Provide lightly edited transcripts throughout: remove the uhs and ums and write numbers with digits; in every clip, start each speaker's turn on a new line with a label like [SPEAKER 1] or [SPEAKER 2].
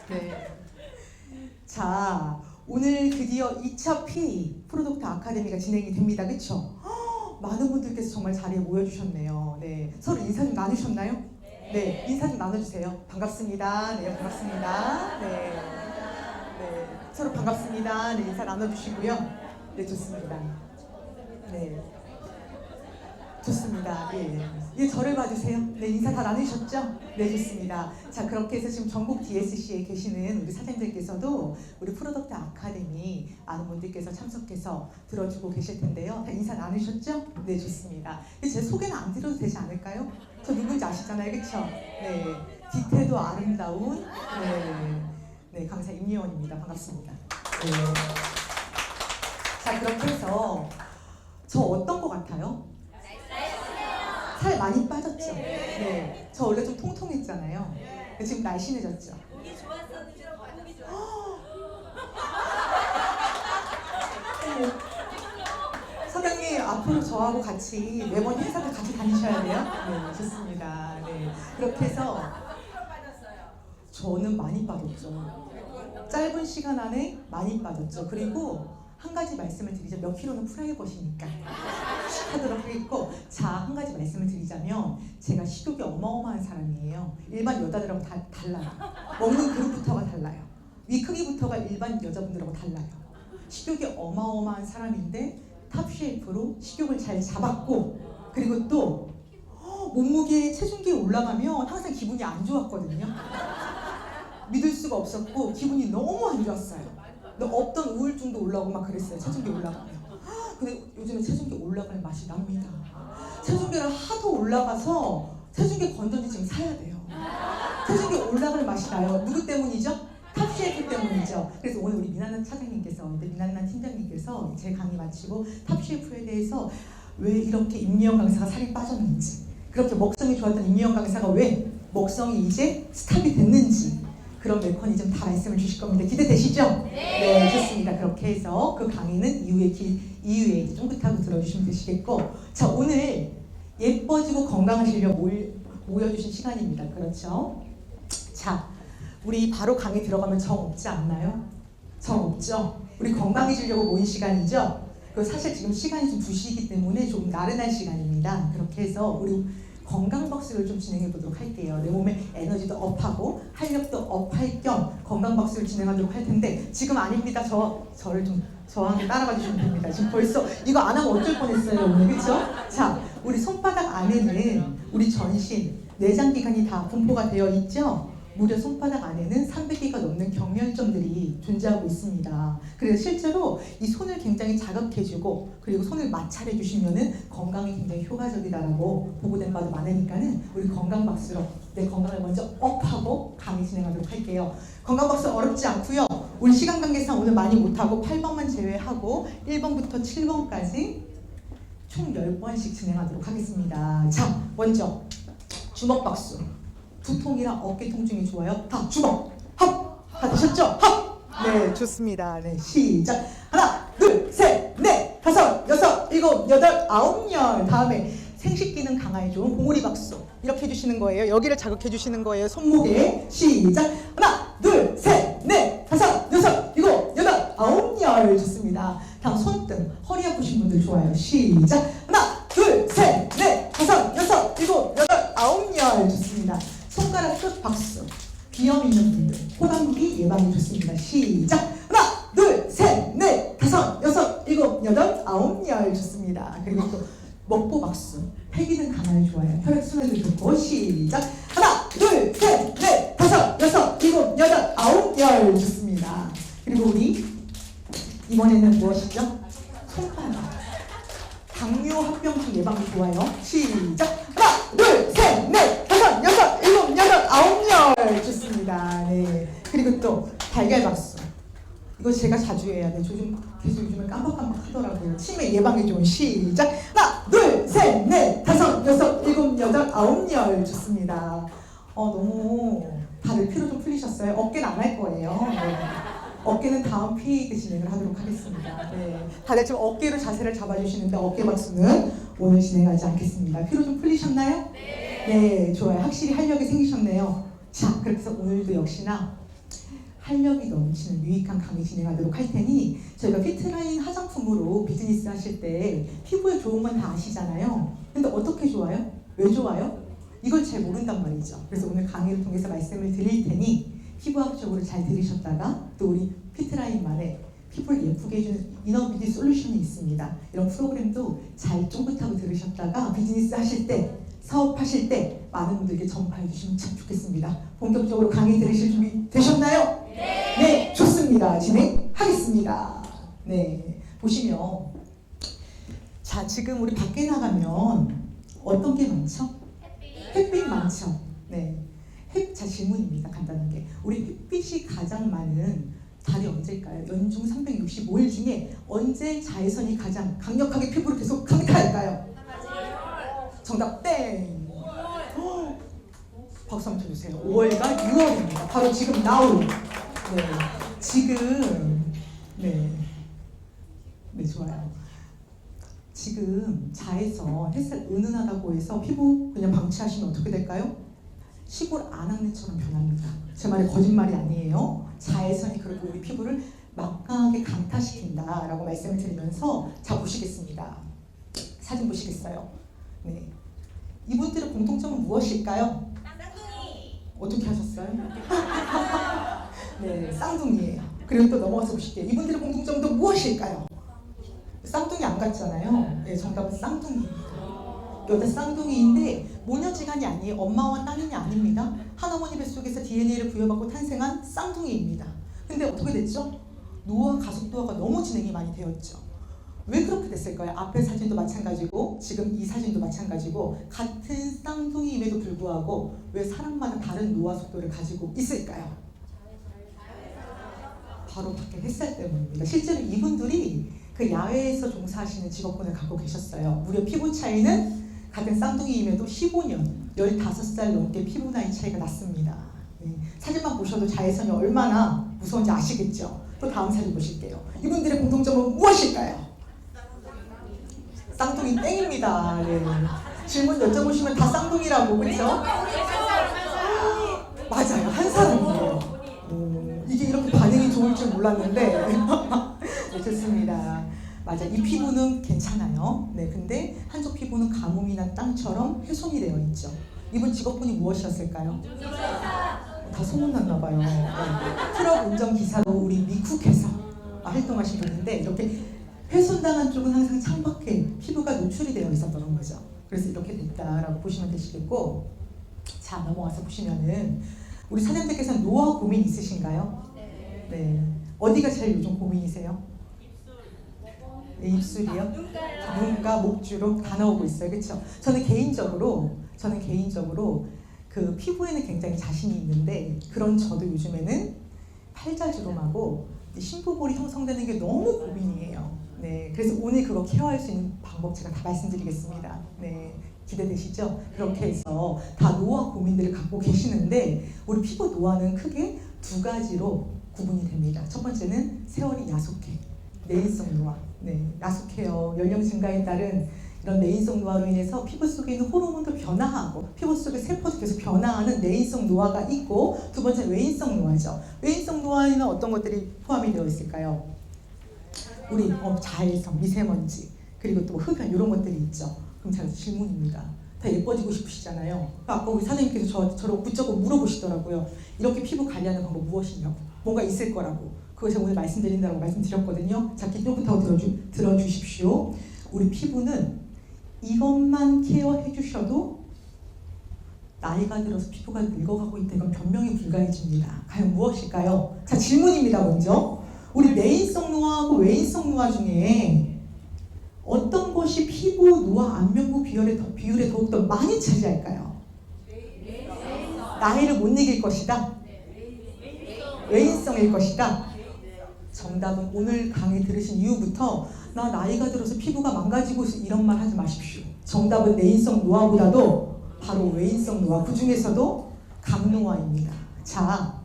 [SPEAKER 1] 네. 자, 오늘 드디어 2차 PA 프로덕트 아카데미가 진행이 됩니다. 그렇죠? 많은 분들께서 정말 자리에 모여주셨네요. 네, 서로 인사 좀 나누셨나요? 네, 인사 좀 나눠주세요. 반갑습니다. 네, 반갑습니다. 네, 네, 서로 반갑습니다. 네, 인사 나눠주시고요. 네, 좋습니다. 네, 좋습니다. 예, 예, 저를 봐주세요. 네, 인사 다 나누셨죠? 네, 좋습니다. 자, 그렇게 해서 지금 전국 DSC에 계시는 우리 사장님들께서도 우리 프로덕트 아카데미 많은 분들께서 참석해서 들어주고 계실 텐데요. 다 인사 나누셨죠? 네, 좋습니다. 제 소개는 안 드려도 되지 않을까요? 저 누군지 아시잖아요, 그렇죠? 네, 뒤태도 아름다운 네, 강사 임예원입니다. 반갑습니다. 네. 자, 그렇게 해서 저 어떤 거 같아요? 살 많이 빠졌죠? 네. 저 원래 좀 통통했잖아요. 지금 날씬해졌죠?
[SPEAKER 2] 보기 좋았었는데 보기 좋았어.
[SPEAKER 1] 사장님, 앞으로 저하고 같이 매번 행사를 같이 다니셔야 돼요? 네, 좋습니다. 네. 그렇게 해서 저는 많이 빠졌죠. 짧은 시간 안에 많이 빠졌죠. 그리고 한 가지 말씀을 드리자. 몇 킬로는 프라이버시니까 하도록 하겠고, 자, 한 가지 말씀을 드리자면 제가 식욕이 어마어마한 사람이에요. 일반 여자들하고 달라요. 먹는 그릇부터가 달라요. 위 크기부터가 일반 여자분들하고 달라요. 식욕이 어마어마한 사람인데 탑셰프로 식욕을 잘 잡았고, 그리고 또 몸무게 체중계에 올라가면 항상 기분이 안 좋았거든요. 믿을 수가 없었고 기분이 너무 안 좋았어요. 없던 우울증도 올라오고 막 그랬어요. 체중계 올라가면. 근데 요즘에 체중계 올라갈 맛이 납니다. 체중계가 하도 올라가서 체중계 건전지 지금 사야 돼요. 체중계 올라갈 맛이 나요. 누구 때문이죠? 탑셰프 때문이죠. 그래서 오늘 우리 미나나 차장님께서, 미나나 팀장님께서 제 강의 마치고 탑셰프에 대해서 왜 이렇게 임예원 강사가 살이 빠졌는지, 그렇게 먹성이 좋았던 임예원 강사가 왜 먹성이 이제 스탑이 됐는지, 그런 메커니즘 다 말씀을 주실 겁니다. 기대되시죠? 네, 좋습니다. 그렇게 해서 그 강의는 이후에 이제 쫑긋하고 들어주시면 되시겠고, 자, 오늘 예뻐지고 건강하시려고 모여주신 시간입니다. 그렇죠? 자, 우리 바로 강의 들어가면 정 없지 않나요? 정 없죠? 우리 건강해지려고 모인 시간이죠? 그 사실 지금 시간이 좀 2시이기 때문에 좀 나른한 시간입니다. 그렇게 해서 우리 건강박수를 좀 진행해 보도록 할게요. 내 몸에 에너지도 업하고 활력도 업할 겸 건강박수를 진행하도록 할 텐데, 지금 아닙니다. 저를 좀 저항에 따라가 주시면 됩니다. 지금 벌써 이거 안 하면 어쩔 뻔했어요, 오늘. 그렇죠? 자, 우리 손바닥 안에는 우리 전신 내장기관이 다 분포가 되어 있죠? 무려 손바닥 안에는 300개가 넘는 경련점들이 존재하고 있습니다. 그래서 실제로 이 손을 굉장히 자극해주고, 그리고 손을 마찰해 주시면은 건강에 굉장히 효과적이다라고 보고된 바도 많으니까는 우리 건강박수로 내 건강을 먼저 업하고 강의 진행하도록 할게요. 건강박수 어렵지 않고요. 우리 시간 관계상 오늘 많이 못하고 8번만 제외하고 1번부터 7번까지 총 10번씩 진행하도록 하겠습니다. 자, 먼저 주먹박수. 두통이랑 어깨 통증이 좋아요. 다 주먹! 합! 다 되셨죠? 합! 네, 좋습니다. 네, 시작! 하나, 둘, 셋, 넷, 다섯, 여섯, 일곱, 여덟, 아홉, 열. 다음에 생식 기능 강화에 좋은 봉우리 박수. 이렇게 해주시는 거예요. 여기를 자극해 주시는 거예요. 손목에. 시작! 하나, 둘, 셋, 넷, 다섯, 여섯, 일곱, 여덟, 아홉, 열. 좋습니다. 다음 손등. 허리 아프신 분들 좋아요. 시작! 하나, 둘, 셋, 넷, 다섯, 여섯, 일곱, 여덟, 아홉, 열. 좋습니다. 손가락 끝 박수. 비염 있는 분들 호감기 예방이 좋습니다. 시작! 하나, 둘, 셋, 넷, 다섯, 여섯, 일곱, 여덟, 아홉, 열. 좋습니다. 그리고 또 먹보 박수. 폐기능 강화에 좋아요. 혈액순환도 좋고. 시작! 하나, 둘, 셋, 넷, 다섯, 여섯, 일곱, 여덟, 아홉, 열. 좋습니다. 그리고 우리 이번에는 무엇이죠? 손바닥. 당뇨 합병증 예방이 좋아요. 시작! 하나, 둘, 셋, 넷, 다섯, 여섯, 일곱, 여덟, 아홉, 열. 좋습니다. 네. 그리고 또 달걀 박수. 이거 제가 자주 해야 돼. 계속 요즘에 깜빡깜빡 하더라고요. 치매 예방에 좋은. 시작! 하나, 둘, 셋, 넷, 다섯, 여섯, 일곱, 여덟, 아홉, 열. 좋습니다. 너무 다들 피로 좀 풀리셨어요? 어깨는 안 할 거예요. 네. 어깨는 다음 PA 때 진행을 하도록 하겠습니다. 네. 다들 지금 어깨로 자세를 잡아주시는데 어깨 박수는 오늘 진행하지 않겠습니다. 피로 좀 풀리셨나요? 네. 네, 좋아요. 확실히 활력이 생기셨네요. 자, 그렇게 해서 오늘도 역시나 활력이 넘치는 유익한 강의 진행하도록 할 테니 저희가 피트라인 화장품으로 비즈니스 하실 때 피부에 좋은 건 다 아시잖아요. 근데 어떻게 좋아요? 왜 좋아요? 이걸 잘 모른단 말이죠. 그래서 오늘 강의를 통해서 말씀을 드릴 테니 피부학적으로 잘 들으셨다가 또 우리 피트라인만의 피부를 예쁘게 해주는 이너뷰티 솔루션이 있습니다. 이런 프로그램도 잘 쫑긋하고 들으셨다가 비즈니스 하실 때, 사업하실 때 많은 분들께 전파해 주시면 참 좋겠습니다. 본격적으로 강의 들으실 준비 되셨나요? 네, 좋습니다. 진행하겠습니다. 네, 보시면 자, 지금 우리 밖에 나가면 어떤 게 많죠? 햇빛 많죠? 네. 자, 질문입니다. 간단하게. 우리 햇빛이 가장 많은 달이 언제일까요? 연중 365일 중에 언제 자외선이 가장 강력하게 피부를 계속 강타할까요? 정답 땡! 박수 한번 쳐주세요. 5월과 6월입니다. 바로 지금 now. 네. 지금 네, 좋아요. 지금 자외선 햇살 은은하다고 해서 피부 그냥 방치하시면 어떻게 될까요? 시골 안악내처럼 변합니다. 제 말이 거짓말이 아니에요. 자외선이 그리고 우리 피부를 막강하게 강타시킨다라고 말씀을 드리면서 자, 보시겠습니다. 사진 보시겠어요? 네. 이분들의 공통점은 무엇일까요?
[SPEAKER 2] 쌍둥이.
[SPEAKER 1] 어떻게 하셨어요? 네, 쌍둥이에요. 그리고 또 넘어가서 보실게요. 이분들의 공통점도 무엇일까요? 쌍둥이 안 같잖아요. 네, 정답은 쌍둥이입니다. 여자 쌍둥이인데 모녀지간이 아니에요. 엄마와 딸이 아닙니다. 한어머니 뱃속에서 DNA를 부여받고 탄생한 쌍둥이입니다. 근데 어떻게 됐죠? 노화, 가속도화가 너무 진행이 많이 되었죠. 왜 그렇게 됐을까요? 앞에 사진도 마찬가지고 지금 이 사진도 마찬가지고 같은 쌍둥이임에도 불구하고 왜 사람마다 다른 노화 속도를 가지고 있을까요? 바로 밖에 햇살 때문입니다. 실제로 이분들이 그 야외에서 종사하시는 직업군을 갖고 계셨어요. 무려 피부 차이는 같은 쌍둥이임에도 15년, 15살 넘게 피부 나이 차이가 났습니다. 네. 사진만 보셔도 자외선이 얼마나 무서운지 아시겠죠? 또 다음 사진 보실게요. 이분들의 공통점은 무엇일까요? 쌍둥이 땡입니다. 네. 질문 여쭤보시면 다 쌍둥이라고, 그렇죠? 맞아요. 한 사람이에요. 이게 이렇게 반응이 좋을 줄 몰랐는데 네, 좋습니다. 맞아, 이 피부는 괜찮아요. 네, 근데 한쪽 피부는 가뭄이나 땅처럼 훼손이 되어 있죠. 이분 직업군이 무엇이었을까요? 다 소문났나 봐요. 네. 트럭 운전기사로 우리 미쿡에서 활동하신 분인데 이렇게 훼손당한 쪽은 항상 창밖에 피부가 노출이 되어 있었던 거죠. 그래서 이렇게 됐다라고 보시면 되시겠고, 자, 넘어와서 보시면은 우리 사장님께서는 노화 고민 있으신가요? 네. 어디가 제일 요즘 고민이세요? 네, 입술이요? 눈가, 목주로 다 나오고 있어요. 그렇죠? 저는 개인적으로 그 피부에는 굉장히 자신이 있는데 그런 저도 요즘에는 팔자주름하고 심부볼이 형성되는 게 너무 고민이에요. 네. 그래서 오늘 그거 케어할 수 있는 방법 제가 다 말씀드리겠습니다. 네. 기대되시죠? 그렇게 해서 다 노화 고민들을 갖고 계시는데 우리 피부 노화는 크게 두 가지로 구분이 됩니다. 첫 번째는 세월이 야속해. 내인성 노화. 네, 야속해요. 연령 증가에 따른 이런 내인성 노화로 인해서 피부 속에 있는 호르몬도 변화하고 피부 속의 세포도 계속 변화하는 내인성 노화가 있고, 두 번째는 외인성 노화죠. 외인성 노화에는 어떤 것들이 포함이 되어 있을까요? 우리 자외선, 미세먼지, 그리고 또 흡연 이런 것들이 있죠. 그럼 제가 질문입니다. 다 예뻐지고 싶으시잖아요. 아까 우리 사장님께서 저를 붙잡고 물어보시더라고요. 이렇게 피부 관리하는 방법 무엇이냐고. 뭔가 있을 거라고. 그거 제가 오늘 말씀드린다고 말씀드렸거든요. 자, 기초부터 들어주십시오. 우리 피부는 이것만 케어해 주셔도 나이가 들어서 피부가 늙어가고 있다. 이건 변명이 불가해집니다. 과연 무엇일까요? 자, 질문입니다. 먼저 우리 내인성 노화하고 외인성 노화 중에 어떤 것이 피부 노화 안면부 비율에 더욱더 많이 차지할까요? 나이를 못 이길 것이다. 외인성일 것이다. 정답은 오늘 강의 들으신 이후부터 나 나이가 들어서 피부가 망가지고 있어 이런 말 하지 마십시오. 정답은 내인성 노화보다도 바로 외인성 노화, 그 중에서도 강노화입니다. 자,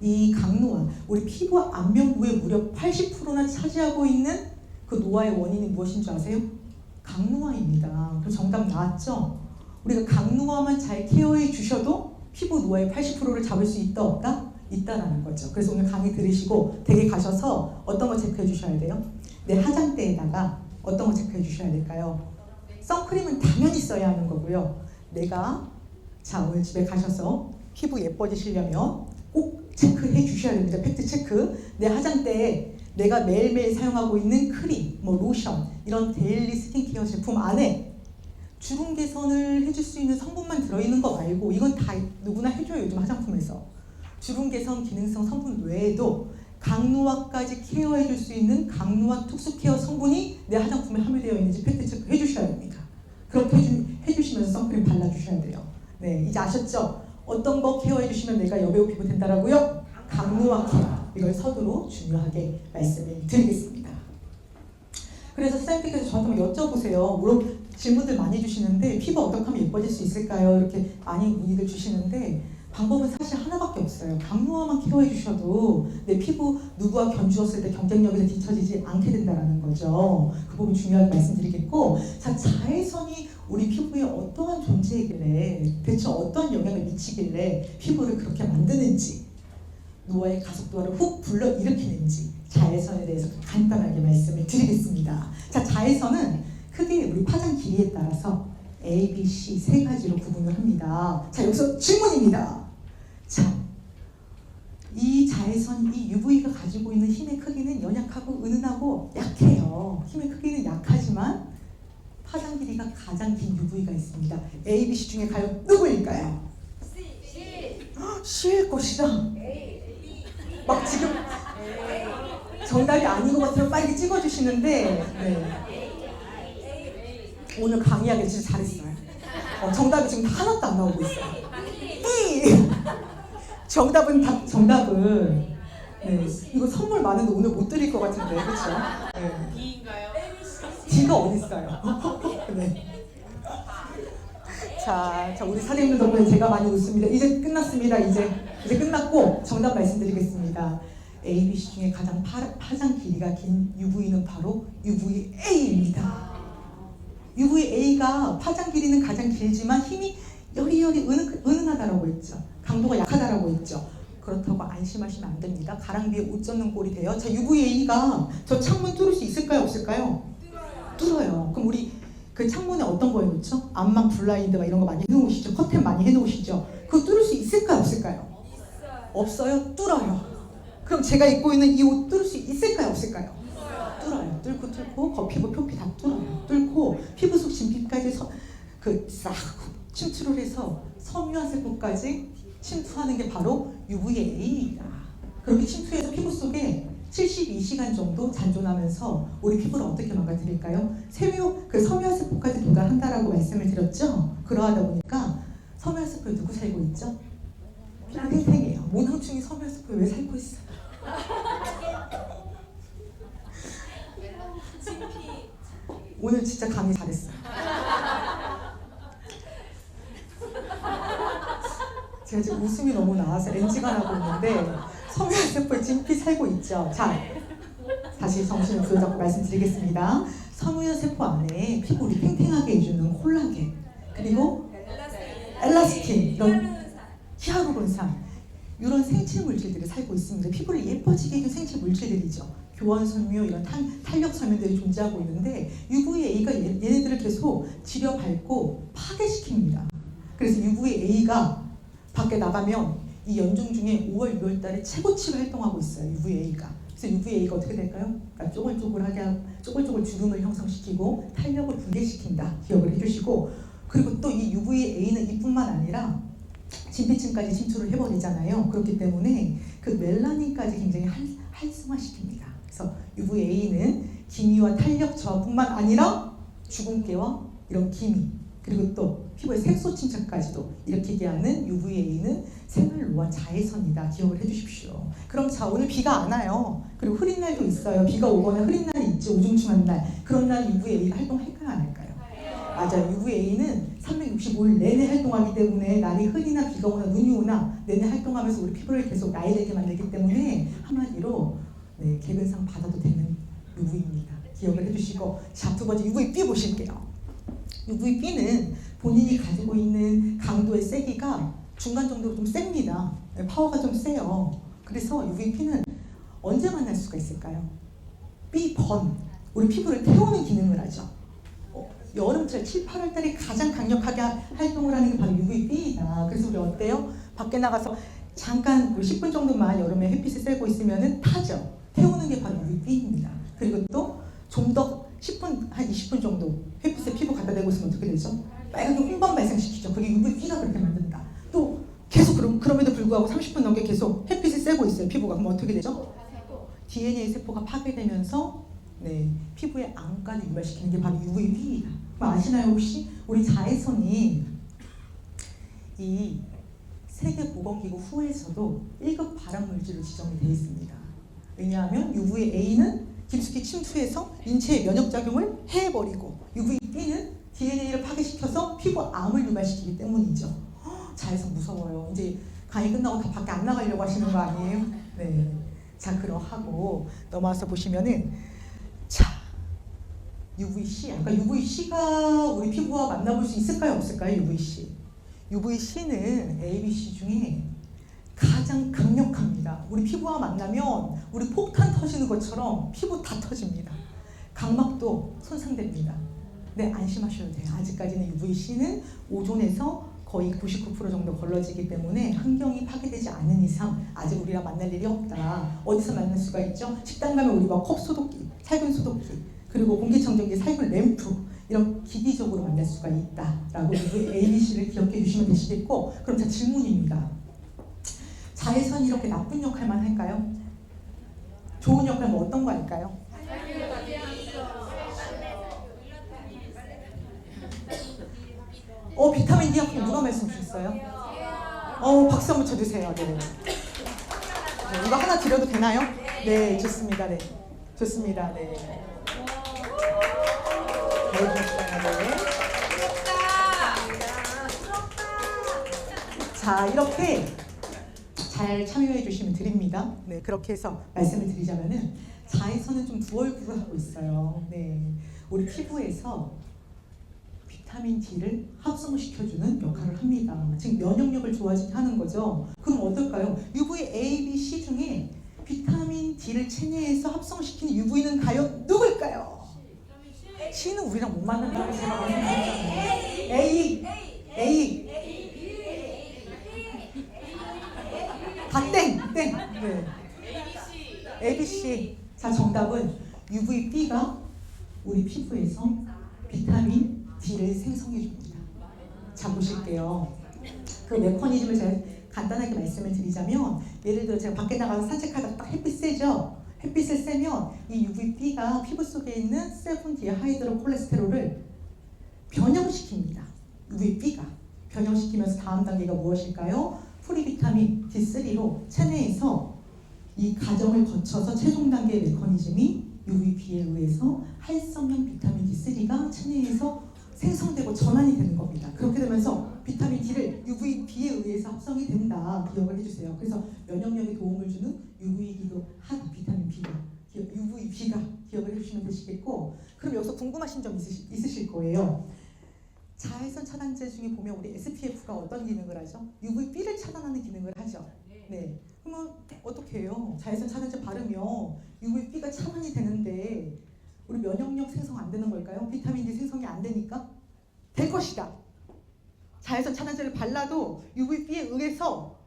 [SPEAKER 1] 이 강노화, 우리 피부 안면부의 무려 80%나 차지하고 있는 그 노화의 원인이 무엇인 줄 아세요? 강노화입니다. 그 정답 나왔죠? 우리가 강노화만 잘 케어해 주셔도 피부 노화의 80%를 잡을 수 있다 없다? 있다라는 거죠. 그래서 오늘 강의 들으시고 댁에 가셔서 어떤 거 체크해 주셔야 돼요? 내 화장대에다가 어떤 거 체크해 주셔야 될까요? 선크림은 당연히 써야 하는 거고요. 내가 자 오늘 집에 가셔서 피부 예뻐지시려면 꼭 체크해 주셔야 됩니다. 팩트 체크. 내 화장대에 내가 매일매일 사용하고 있는 크림, 뭐 로션 이런 데일리 스킨케어 제품 안에 주름 개선을 해줄 수 있는 성분만 들어있는 거 말고 이건 다 누구나 해줘요. 요즘 화장품에서. 주름 개선 기능성 성분 외에도 강노화까지 케어해줄 수 있는 강노화 특수 케어 성분이 내 화장품에 함유되어 있는지 팩트 체크 해주셔야 됩니다. 그렇게 해주시면서 선크림 발라주셔야 돼요. 네, 이제 아셨죠? 어떤 거 케어해주시면 내가 여배우 피부 된다라고요? 강노화 케어. 이걸 서두로 중요하게 말씀을 드리겠습니다. 그래서 선생님께서 저한테 한번 여쭤보세요. 질문들 많이 주시는데 피부 어떻게 하면 예뻐질 수 있을까요? 이렇게 많이 문의들 주시는데 방법은 사실 하나밖에 없어요. 강노화만 케어해 주셔도 내 피부 누구와 견주었을 때 경쟁력에서 뒤처지지 않게 된다는 거죠. 그 부분 중요하게 말씀드리겠고, 자, 자외선이 우리 피부에 어떠한 존재이길래 대체 어떤 영향을 미치길래 피부를 그렇게 만드는지, 노화의 가속도를 훅 불러일으키는지 자외선에 대해서 간단하게 말씀을 드리겠습니다. 자, 자외선은 크게 우리 파장 길이에 따라서 A, B, C 세 가지로 구분을 합니다. 자, 여기서 질문입니다. 자, 이 자외선, 이 UV가 가지고 있는 힘의 크기는 연약하고 은은하고 약해요. 힘의 크기는 약하지만 파장 길이가 가장 긴 UV가 있습니다. A, B, C 중에 과연 누구일까요? C일 것이다. 막 지금 정답이 아닌 것 같으면 빨리 찍어주시는데 네. 오늘 강의하기 진짜 잘했어요. 정답이 지금 하나도 안 나오고 있어요. 정답은 네. 이거 선물 많은데 오늘 못 드릴 것 같은데 그렇죠? 네.
[SPEAKER 2] D인가요?
[SPEAKER 1] D가 어디 있어요? 네. 자, 우리 사장님들 덕분에 제가 많이 웃습니다. 이제 끝났습니다. 이제 끝났고 정답 말씀드리겠습니다. A, B, C 중에 가장 파장 길이가 긴 UV는 바로 UVA입니다. UVA가 파장 길이는 가장 길지만 힘이 여리여리 은은하다라고 했죠. 강도가 약하다라고 했죠. 그렇다고 안심하시면 안 됩니다. 가랑비에 옷 젖는 꼴이 돼요. 자, UVA가 저 창문 뚫을 수 있을까요? 없을까요? 뚫어요. 그럼 우리 그 창문에 어떤 거 해놓죠? 암막 블라인드 막 이런 거 많이 해놓으시죠? 커튼 많이 해놓으시죠? 그거 뚫을 수 있을까요? 없을까요? 없어요? 뚫어요. 그럼 제가 입고 있는 이 옷 뚫을 수 있을까요? 없을까요? 뚫어요. 뚫고 피부 표피 다 뚫어요. 뚫고 피부 속 진피까지 싹 침투를 해서 섬유화 세포까지 침투하는 게 바로 UVA입니다. 그렇게 침투해서 피부 속에 72시간 정도 잔존하면서 우리 피부를 어떻게 망가뜨릴까요? 섬유화 세포까지 도달한다라고 말씀을 드렸죠. 그러하다 보니까 섬유화 세포에 누구 살고 있죠? 피부 팽팽해요. 모낭충이 섬유화 세포에 왜 살고 있어요? 오늘 진짜 강의 잘했어요. 제가 지금 웃음이 너무 나와서 렌즈가 나고 있는데 섬유화 세포에 진피 살고 있죠. 자, 다시 정신을 부여잡고 말씀드리겠습니다. 섬유화 세포 안에 피부 우리 팽팽하게 해주는 콜라겐 그리고 엘라스틴 이런 히아루론산 이런 생체 물질들이 살고 있습니다. 피부를 예뻐지게 해준 생체 물질들이죠. 교원 섬유 이런 탄력 섬유들이 존재하고 있는데 UVA가 얘네들을 계속 지려밟고 파괴시킵니다. 그래서 UVA가 밖에 나가면 이 연중 중에 5월, 6월 달에 최고치로 활동하고 있어요. UVA가. 그래서 UVA가 어떻게 될까요? 그러니까 쪼글쪼글하게 하고 쪼글쪼글 주름을 형성시키고 탄력을 붕괴시킨다. 기억을 해주시고 그리고 또 이 UVA는 이뿐만 아니라 진피층까지 침투를 해버리잖아요. 그렇기 때문에 그 멜라닌까지 굉장히 활성화시킵니다. 그래서 UVA는 기미와 탄력 저하뿐만 아니라 주근깨와 이런 기미 그리고 또 피부의 색소 침착까지도 일으키게 하는 UVA는 생활노화 자외선이다. 기억을 해주십시오. 그럼 자 오늘 비가 안 와요. 그리고 흐린 날도 있어요. 비가 오거나 흐린 날이 있지. 우중충한 날. 그런 날 UVA가 활동할까요? 안 할까요? 맞아요. UVA는 365일 내내 활동하기 때문에 날이 흐리나 비가 오나 눈이 오나 내내 활동하면서 우리 피부를 계속 나이들게 만들기 때문에 한마디로 네, 개근상 받아도 되는 UV입니다. 기억을 해주시고 자, 두 번째 UVB 보실게요. UVB는 본인이 가지고 있는 강도의 세기가 중간 정도로 좀 셉니다. 네, 파워가 좀 세요. 그래서 UVB는 언제 만날 수가 있을까요? B번, 우리 피부를 태우는 기능을 하죠. 여름철 7, 8월 달에 가장 강력하게 활동을 하는 게 바로 UVB이다. 그래서 우리 어때요? 밖에 나가서 잠깐 10분 정도만 여름에 햇빛을 쐬고 있으면 타죠. 태우는 게 바로 UVB입니다. 그리고 또 좀 더 10분, 한 20분 정도 햇빛에 피부 갖다 대고 있으면 어떻게 되죠? 빨갛게 홍반 발생시키죠. 그게 UVB가 그렇게 만든다. 또 계속 그럼에도 불구하고 30분 넘게 계속 햇빛을 쐬고 있어요. 피부가. 그럼 어떻게 되죠? DNA 세포가 파괴되면서 피부의 암까지 유발시키는 게 바로 UVB이다. 아시나요 혹시? 우리 자외선이 이 세계보건기구 후에서도 1급 발암물질로 지정이 되어 있습니다. 왜냐하면 UVA는 깊숙이 침투해서 인체에 면역작용을 해버리고 UVB는 DNA를 파괴시켜서 피부암을 유발시키기 때문이죠. 자외선 무서워요. 이제 강의 끝나고 다 밖에 안 나가려고 하시는 거 아니에요? 네. 자, 그러하고 넘어와서 보시면은 자, UVC. 아까 UVC가 우리 피부와 만나볼 수 있을까요? 없을까요? UVC. UVC는 ABC 중에 가장 강력합니다. 우리 피부와 만나면 우리 폭탄 터지는 것처럼 피부 다 터집니다. 각막도 손상됩니다. 네, 안심하셔도 돼요. 아직까지는 UVC는 오존에서 거의 99% 정도 걸러지기 때문에 환경이 파괴되지 않은 이상 아직 우리랑 만날 일이 없다. 어디서 만날 수가 있죠? 식당 가면 우리 막 컵 소독기, 살균 소독기, 그리고 공기청정기, 살균 램프 이런 기기적으로 만날 수가 있다라고 ABC를 기억해 주시면 되시겠고, 그럼 자 질문입니다. 자외선이 이렇게 나쁜 역할만 할까요? 좋은 역할 뭐 어떤 거 할까요? 비타민 D 약품 누가 말씀 주셨어요? 박수 한번 쳐주세요. 네. 이거 하나 드려도 되나요? 네, 좋습니다. 네, 좋습니다. 네. 자, 이렇게 잘 참여해 주시면 드립니다. 네, 그렇게 해서 말씀을 드리자면은 자외선은 좀 두 얼굴을 하고 있어요. 네, 우리 피부에서 비타민 D를 합성시켜주는 역할을 합니다. 지금 면역력을 좋아지게 하는 거죠. 그럼 어떨까요? UVA, B, C 중에 비타민 D를 체내에서 합성시키는 UV는 과연 누구일까요? C는 우리랑 못 맞는다고 생각하는 거죠. A. 다 땡. 네. ABC. 자, 정답은 UVB가 우리 피부에서 비타민 D를 생성해 줍니다. 자, 보실게요. 그 메커니즘을 제가 간단하게 말씀을 드리자면, 예를 들어 제가 밖에 나가서 산책하다가 딱 햇빛 쐬죠. 햇빛을 쐬면 이 UVB가 피부 속에 있는 7-디하이드로콜레스테롤을 변형시킵니다. UVB가 변형시키면서 다음 단계가 무엇일까요? 프리비타민 D3로 체내에서 이 과정을 거쳐서 최종 단계의 메커니즘이 UVB에 의해서 활성형 비타민 D3가 체내에서 생성되고 전환이 되는 겁니다. 그렇게 되면서 비타민 D를 UVB에 의해서 합성이 된다. 기억을 해주세요. 그래서 면역력에 도움을 주는 UVB도 한 비타민 B가 UVB가 기억을 해주시면 되시겠고, 그럼 여기서 궁금하신 점 있으실 거예요. 자외선 차단제 중에 보면 우리 SPF가 어떤 기능을 하죠? UVB를 차단하는 기능을 하죠. 네. 그러면 어떻게 해요? 자외선 차단제 바르면 UVB가 차단이 되는데 우리 면역력 생성 안 되는 걸까요? 비타민 D 생성이 안 되니까? 될 것이다. 자외선 차단제를 발라도 UVB에 의해서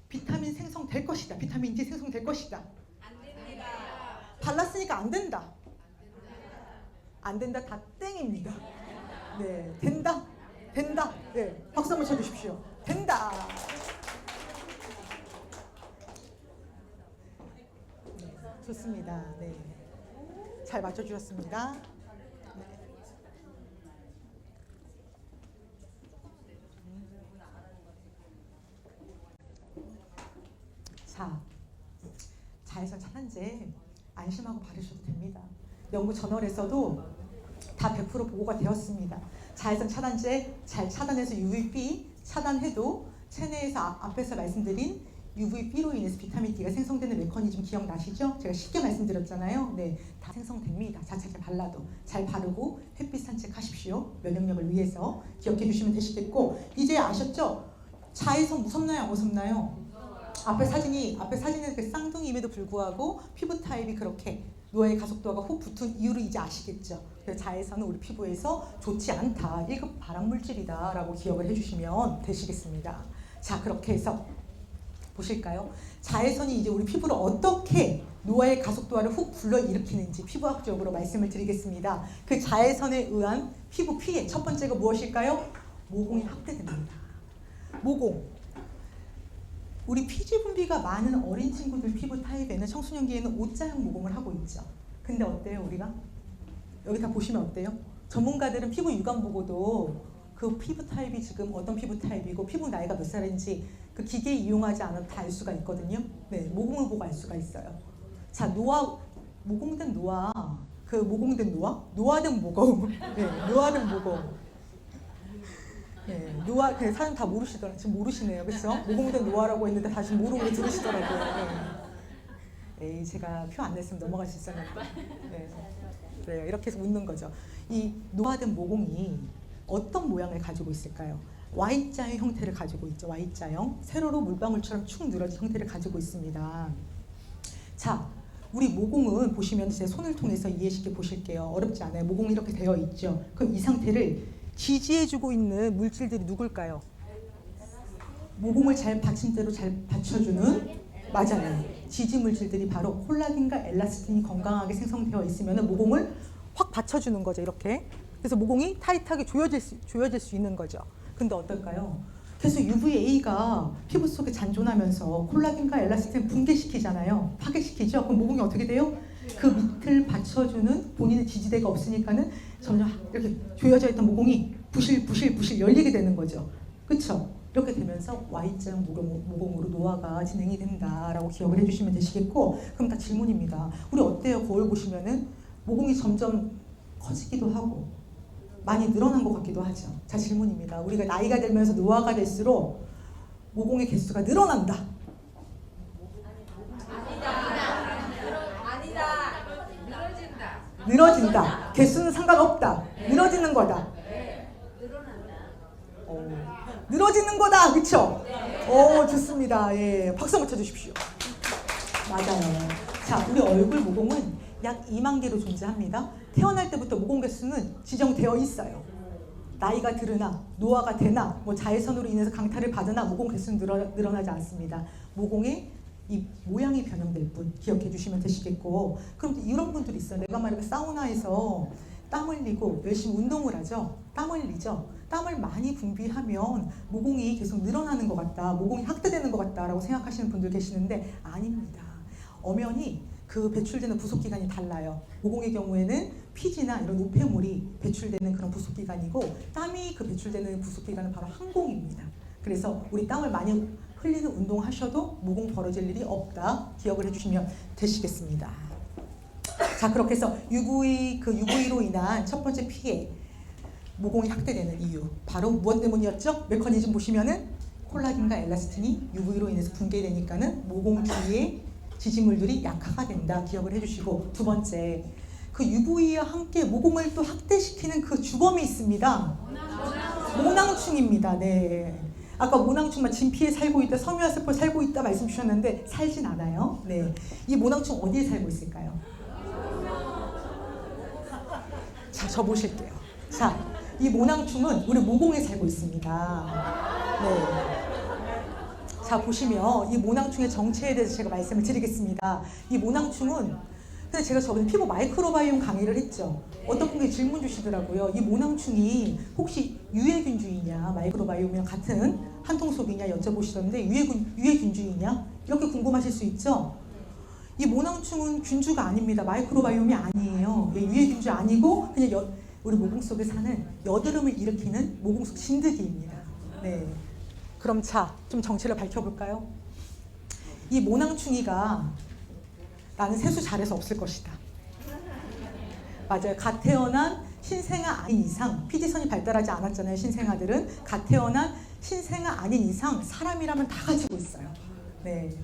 [SPEAKER 1] 비타민 생성 될 것이다. 비타민 D 생성 될 것이다.
[SPEAKER 2] 안 됩니다.
[SPEAKER 1] 발랐으니까 안 된다. 안 된다. 다 땡입니다. 네, 된다. 네, 박수 한번 쳐주십시오. 된다. 네, 좋습니다. 네, 잘 맞춰주셨습니다. 네. 자, 자외선 차단제 안심하고 바르셔도 됩니다. 연구 저널에서도 다 100% 보고가 되었습니다. 자외선 차단제 잘 차단해서 UVB 차단해도 체내에서 앞에서 말씀드린 UVB로 인해서 비타민 D가 생성되는 메커니즘 기억나시죠? 제가 쉽게 말씀드렸잖아요. 네, 다 생성됩니다. 자체적으로 발라도 잘 바르고 햇빛 산책하십시오. 면역력을 위해서 기억해 주시면 되시겠고, 이제 아셨죠? 자외선 무섭나요? 안 무섭나요? 앞에 사진의 그 쌍둥이임에도 불구하고 피부 타입이 그렇게 노화의 가속도가 훅 붙은 이유를 이제 아시겠죠? 그래서 자외선은 우리 피부에서 좋지 않다, 1급 발암물질이다 라고 기억을 해주시면 되시겠습니다. 자, 그렇게 해서 보실까요? 자외선이 이제 우리 피부를 어떻게 노화의 가속도화를 훅 불러일으키는지 피부학적으로 말씀을 드리겠습니다. 그 자외선에 의한 피부 피해, 첫 번째가 무엇일까요? 모공이 확대됩니다. 모공. 우리 피지 분비가 많은 어린 친구들 피부 타입에는 청소년기에는 O자형 모공을 하고 있죠. 근데 어때요, 우리가? 여기 다 보시면 어때요? 전문가들은 피부 육안 보고도 그 피부 타입이 지금 어떤 피부 타입이고 피부 나이가 몇 살인지 그 기계 이용하지 않아도 다 알 수가 있거든요. 네, 모공을 보고 알 수가 있어요. 자, 모공된 노화, 그 모공된 노화? 노화된 모공. 네, 노화된 모공. 네, 노화, 그 사람 다 모르시더라고요. 지금 모르시네요. 그렇죠? 모공된 노화라고 했는데 다시 모르고 들으시더라고요. 네. 에이, 제가 표 안 냈으면 넘어갈 수 있었는데. 네. 그래요. 이렇게 해서 웃는 거죠. 이 노화된 모공이 어떤 모양을 가지고 있을까요? Y자의 형태를 가지고 있죠. Y자형. 세로로 물방울처럼 축 늘어진 형태를 가지고 있습니다. 자, 우리 모공은 보시면 제 손을 통해서 이해쉽게 보실게요. 어렵지 않아요. 모공이 이렇게 되어 있죠. 그럼 이 상태를 지지해주고 있는 물질들이 누굴까요? 모공을 잘 받침대로 잘 받쳐주는, 맞아요. 지지 물질들이 바로 콜라겐과 엘라스틴이 건강하게 생성되어 있으면 모공을 확 받쳐주는 거죠. 이렇게. 그래서 모공이 타이트하게 조여질 수 있는 거죠. 근데 어떨까요? 계속 UVA가 피부 속에 잔존하면서 콜라겐과 엘라스틴을 붕괴시키잖아요. 파괴시키죠. 그럼 모공이 어떻게 돼요? 그 밑을 받쳐주는 본인의 지지대가 없으니까는 점점 이렇게 조여져 있던 모공이 부실 열리게 되는 거죠. 그렇죠? 이렇게 되면서 Y자형 모공으로 노화가 진행이 된다라고 기억을 해주시면 되시겠고, 그럼 다 질문입니다. 우리 어때요? 거울 보시면은 모공이 점점 커지기도 하고 많이 늘어난 것 같기도 하죠. 자, 질문입니다. 우리가 나이가 들면서 노화가 될수록 모공의 개수가 늘어난다. 늘어진다. 개수는 상관없다. 늘어지는 거다. 늘어지는 거다. 그렇죠? 좋습니다. 예, 박수 한번 쳐주십시오. 맞아요. 자, 우리 얼굴 모공은 약 2만 개로 존재합니다. 태어날 때부터 모공 개수는 지정되어 있어요. 나이가 들으나 노화가 되나 뭐 자외선으로 인해서 강타를 받으나 모공 개수는 늘어나지 않습니다. 모공의 이 모양이 변형될 뿐 기억해 주시면 되시겠고, 그럼 이런 분들이 있어요. 내가 만약에 사우나에서 땀 흘리고 열심히 운동을 하죠. 땀 흘리죠. 땀을 많이 분비하면 모공이 계속 늘어나는 것 같다, 모공이 확대되는 것 같다라고 생각하시는 분들 계시는데 아닙니다. 엄연히 그 배출되는 부속기관이 달라요. 모공의 경우에는 피지나 이런 우폐물이 배출되는 그런 부속기관이고, 땀이 그 배출되는 부속기관은 바로 항공입니다. 그래서 우리 땀을 많이 흘리는 운동하셔도 모공 벌어질 일이 없다, 기억을 해주시면 되시겠습니다. 자, 그렇게 해서 UV로 인한 첫 번째 피해, 모공이 확대되는 이유, 바로 무엇 때문이었죠? 메커니즘 보시면은 콜라겐과 엘라스틴이 UV로 인해서 붕괴되니까는 모공 주위의 지지물들이 약화가 된다, 기억을 해주시고, 두 번째, 그 UV와 함께 모공을 또 확대시키는 그 주범이 있습니다. 모낭충입니다. 네. 아까 모낭충만 진피에 살고 있다, 섬유화세포에 살고 있다 말씀 주셨는데 살진 않아요. 네. 이 모낭충 어디에 살고 있을까요? 자, 저 보실게요. 자, 이 모낭충은 우리 모공에 살고 있습니다. 네. 자, 보시면 이 모낭충의 정체에 대해서 제가 말씀을 드리겠습니다. 이 모낭충은, 근데 제가 저번에 피부 마이크로바이옴 강의를 했죠. 어떤 분이 질문 주시더라고요. 이 모낭충이 혹시 유해균주이냐, 마이크로바이옴이랑 같은 한통속이냐 여쭤보시던데 유해균주이냐? 이렇게 궁금하실 수 있죠. 이 모낭충은 균주가 아닙니다. 마이크로바이옴이 아니에요. 유해균주 아니고 그냥 우리 모공 속에 사는 여드름을 일으키는 모공 속 진드기입니다. 네. 그럼 자, 좀 정체를 밝혀볼까요? 이 모낭충이가 나는 세수 잘해서 없을 것이다. 맞아요. 갓 태어난 신생아 아닌 이상, 피지선이 발달하지 않았잖아요. 신생아들은 갓 태어난 신생아 아닌 이상 사람이라면 다 가지고 있어요. 네.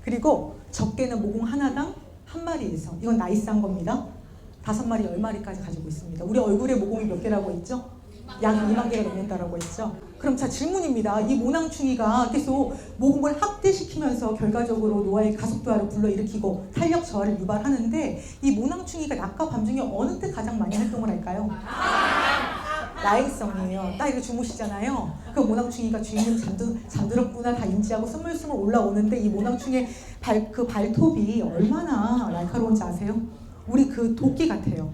[SPEAKER 1] 그리고 적게는 모공 하나당 한 마리에서, 이건 나이스한 겁니다. 5마리, 10마리까지 가지고 있습니다. 우리 얼굴에 모공이 몇 개라고 했죠? 약 2만 개가 넘는다라고 했죠. 그럼 자 질문입니다. 이 모낭충이가 계속 모공을 확대시키면서 결과적으로 노화의 가속도화를 불러일으키고 탄력 저하를 유발하는데 이 모낭충이가 낮과 밤 중에 어느 때 가장 많이 활동을 할까요? 야행성이에요. 딱 이렇게 주무시잖아요. 그 모낭충이가 주인은 잠들었구나 다 인지하고 스물스물 올라오는데 이 모낭충이의 그 발톱이 얼마나 날카로운지 아세요? 우리 그 도끼 같아요.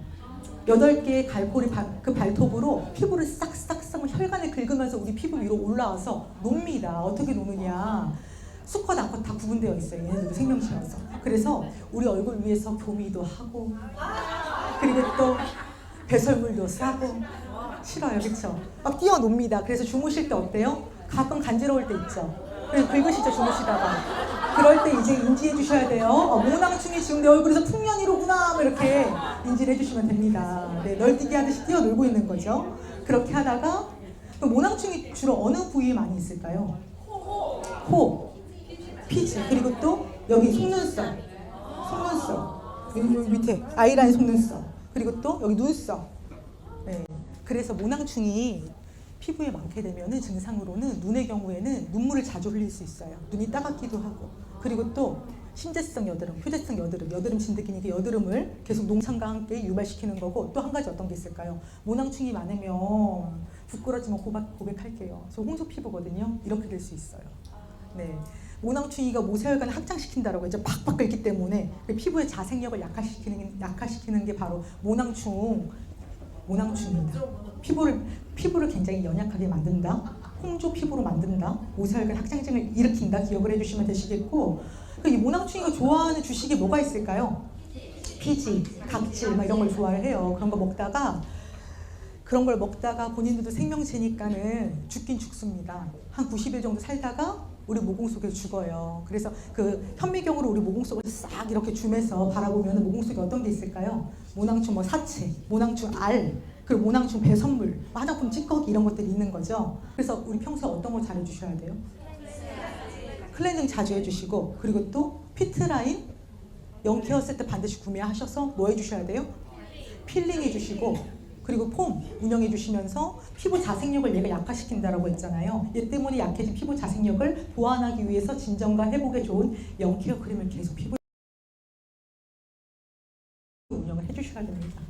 [SPEAKER 1] 8개의 갈고리 그 발톱으로 피부를 싹싹싹 혈관을 긁으면서 우리 피부 위로 올라와서 놉니다. 어떻게 노느냐? 수컷, 암컷 다 구분되어 있어요. 얘네들도 생명체여서. 그래서 우리 얼굴 위에서 교미도 하고 그리고 또 배설물도 싸고 싫어요. 그쵸? 막 뛰어놉니다. 그래서 주무실 때 어때요? 가끔 간지러울 때 있죠. 그래서 긁으시죠 주무시다가. 그럴 때 이제 인지해 주셔야 돼요. 모낭충이 지금 내 얼굴에서 풍년이로구나 이렇게 인지를 해주시면 됩니다. 네, 널뛰기 하듯이 뛰어놀고 있는 거죠. 그렇게 하다가 모낭충이 주로 어느 부위에 많이 있을까요? 코, 피지, 그리고 또 여기 속눈썹, 여기 밑에 아이라인 속눈썹, 그리고 또 여기 눈썹. 네, 그래서 모낭충이 피부에 많게 되면은 증상으로는 눈의 경우에는 눈물을 자주 흘릴 수 있어요. 눈이 따갑기도 하고, 그리고 또 심재성 여드름, 휴대성 여드름 진드기니까 여드름을 계속 농창과 함께 유발시키는 거고, 또 한 가지 어떤 게 있을까요? 모낭충이 많으면 부끄러지면 고백할게요. 저 홍조 피부거든요. 이렇게 될 수 있어요. 네, 모낭충이가 모세혈관을 확장시킨다라고 했죠. 팍팍 끓기 때문에 피부의 자생력을 약화시키는 게 바로 모낭충입니다. 피부를 굉장히 연약하게 만든다. 홍조 피부로 만든다. 모세혈관 확장증을 일으킨다. 기억을 해주시면 되시겠고, 이 모낭충이가 좋아하는 주식이 뭐가 있을까요? 피지, 각질 막 이런 걸 좋아해요. 그런 걸 먹다가 본인들도 생명체니까는 죽긴 죽습니다. 한 90일 정도 살다가 우리 모공 속에 죽어요. 그래서 그 현미경으로 우리 모공 속을 싹 이렇게 줌해서 바라보면 모공 속에 어떤 게 있을까요? 모낭충 사체, 모낭충 알, 그리고 모낭충 배선물, 화장품 찌꺼기 이런 것들이 있는 거죠. 그래서 우리 평소에 어떤 거 잘 해주셔야 돼요? 클렌징 자주 해주시고, 그리고 또 피트라인 0케어 세트 반드시 구매하셔서 뭐 해주셔야 돼요? 필링 해주시고, 그리고 폼 운영해 주시면서 피부 자생력을 얘가 약화시킨다라고 했잖아요. 얘 때문에 약해진 피부 자생력을 보완하기 위해서 진정과 회복에 좋은 0케어 크림을 계속 피부에 운영을 해주셔야 됩니다.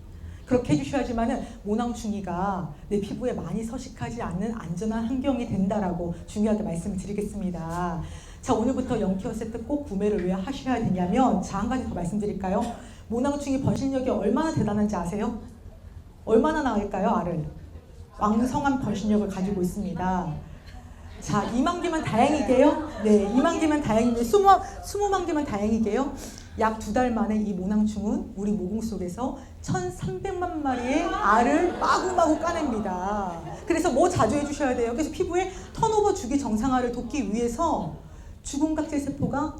[SPEAKER 1] 그렇게 해주셔야지만은 모낭충이가 내 피부에 많이 서식하지 않는 안전한 환경이 된다라고 중요하게 말씀을 드리겠습니다. 자, 오늘부터 0케어 세트 꼭 구매를 왜 하셔야 되냐면, 자, 한 가지 더 말씀드릴까요? 모낭충이 번식력이 얼마나 대단한지 아세요? 얼마나 나을까요? 알을 왕성한 번식력을 가지고 있습니다. 자, 2만 개만 다행이게요. 네, 2만 개만 다행이면 20만 개만 다행이게요. 약 2달 만에 이 모낭충은 우리 모공 속에서 1,300만 마리의 알을 마구마구 까냅니다. 그래서 뭐 자주 해주셔야 돼요? 그래서 피부에 턴오버 주기 정상화를 돕기 위해서 죽은 각질 세포가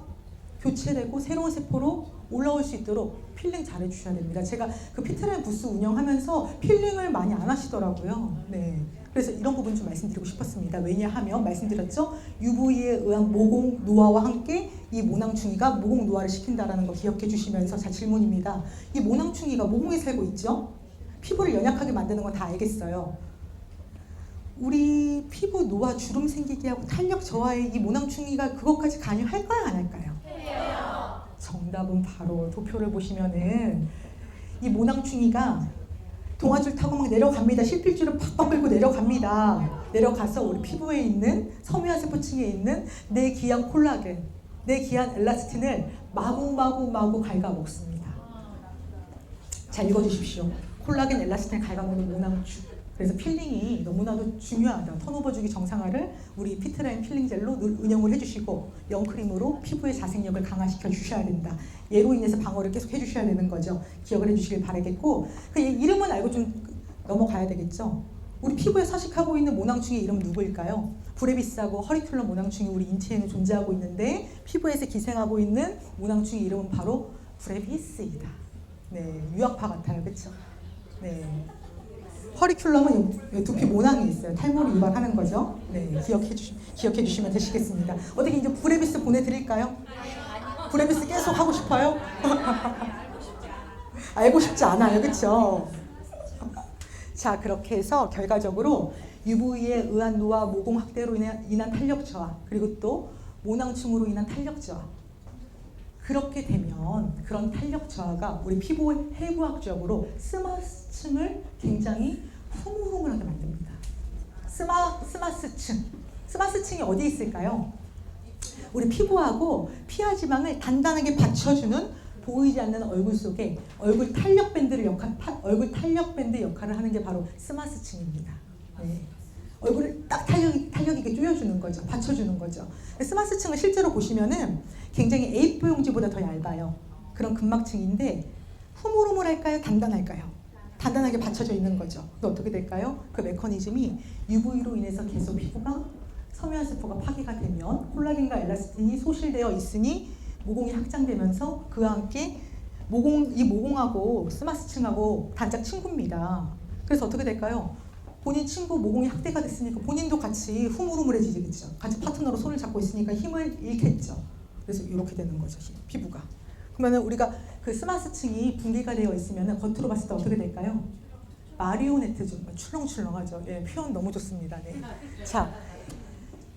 [SPEAKER 1] 교체되고 새로운 세포로 올라올 수 있도록 필링 잘 해주셔야 됩니다. 제가 그 피트라인 부스 운영하면서 필링을 많이 안 하시더라고요. 네, 그래서 이런 부분 좀 말씀드리고 싶었습니다. 왜냐하면 말씀드렸죠. UV에 의한 모공 노화와 함께 이 모낭충이가 모공 노화를 시킨다라는 거 기억해 주시면서, 자, 질문입니다. 이 모낭충이가 모공에 살고 있죠. 피부를 연약하게 만드는 건 다 알겠어요. 우리 피부 노화, 주름 생기게 하고 탄력 저하에 이 모낭충이가 그것까지 관여할까요, 안 할까요? 정답은 바로 도표를 보시면은 이 모낭충이가 동아줄 타고 막 내려갑니다. 실필줄을 팍팍 끌고 내려갑니다. 내려가서 우리 피부에 있는 섬유화 세포층에 있는 내 귀한 콜라겐, 내 귀한 엘라스틴을 마구 갉아먹습니다. 자, 읽어주십시오. 콜라겐, 엘라스틴을 갉아먹는 모낭충. 그래서 필링이 너무나도 중요하다. 턴오버 주기 정상화를 우리 피트라인 필링 젤로 운영을 해주시고, 영크림으로 피부의 자생력을 강화시켜 주셔야 된다. 얘로 인해서 방어를 계속 해주셔야 되는 거죠. 기억을 해주시길 바라겠고, 그 이름은 알고 좀 넘어가야 되겠죠. 우리 피부에 서식하고 있는 모낭충의 이름은 누구일까요? 브레비스하고 허리큘럼 모낭충이 우리 인체에는 존재하고 있는데, 피부에서 기생하고 있는 모낭충의 이름은 바로 브레비스이다. 네, 유학파 같아요, 그렇죠? 네. 허리큘럼은 두피 모낭이 있어요. 탈모를 유발하는 거죠. 네, 기억해 주시면 되시겠습니다. 어떻게 이제 브레비스 보내드릴까요? 브레비스 계속 하고 싶어요? 알고 싶지 않아요, 그렇죠? 자, 그렇게 해서 결과적으로 UV에 의한 노화, 모공 확대로 인한 탄력 저하, 그리고 또 모낭충으로 인한 탄력 저하. 그렇게 되면 그런 탄력 저하가 우리 피부의 해부학적으로 스마스층을 굉장히 흐물흐물하게 만듭니다. 스마스층. 스마스층이 어디 있을까요? 우리 피부하고 피하 지방을 단단하게 받쳐주는 보이지 않는 얼굴 속에 얼굴 탄력 밴드 역할을 하는 게 바로 스마스층입니다. 네. 얼굴을 딱 탄력 있게 조여주는 거죠. 받쳐주는 거죠. 스마스층을 실제로 보시면은 굉장히 A4 용지보다 더 얇아요. 그런 근막층인데 흐물흐물할까요? 단단할까요? 단단하게 받쳐져 있는 거죠. 또 어떻게 될까요? 그 메커니즘이 UV로 인해서 계속 피부가 섬유화세포가 파괴가 되면 콜라겐과 엘라스틴이 소실되어 있으니 모공이 확장되면서 그와 함께 이 모공하고 스마스층하고 단짝 친구입니다. 그래서 어떻게 될까요? 본인 친구 모공이 확대가 됐으니까 본인도 같이 흐물흐물해지겠죠. 같이 파트너로 손을 잡고 있으니까 힘을 잃겠죠. 그래서 이렇게 되는 거죠, 피부가. 그러면 우리가 그 스마스층이 붕괴가 되어 있으면 겉으로 봤을 때 어떻게 될까요? 마리오네트죠. 출렁출렁하죠. 예, 표현 너무 좋습니다. 네. 자,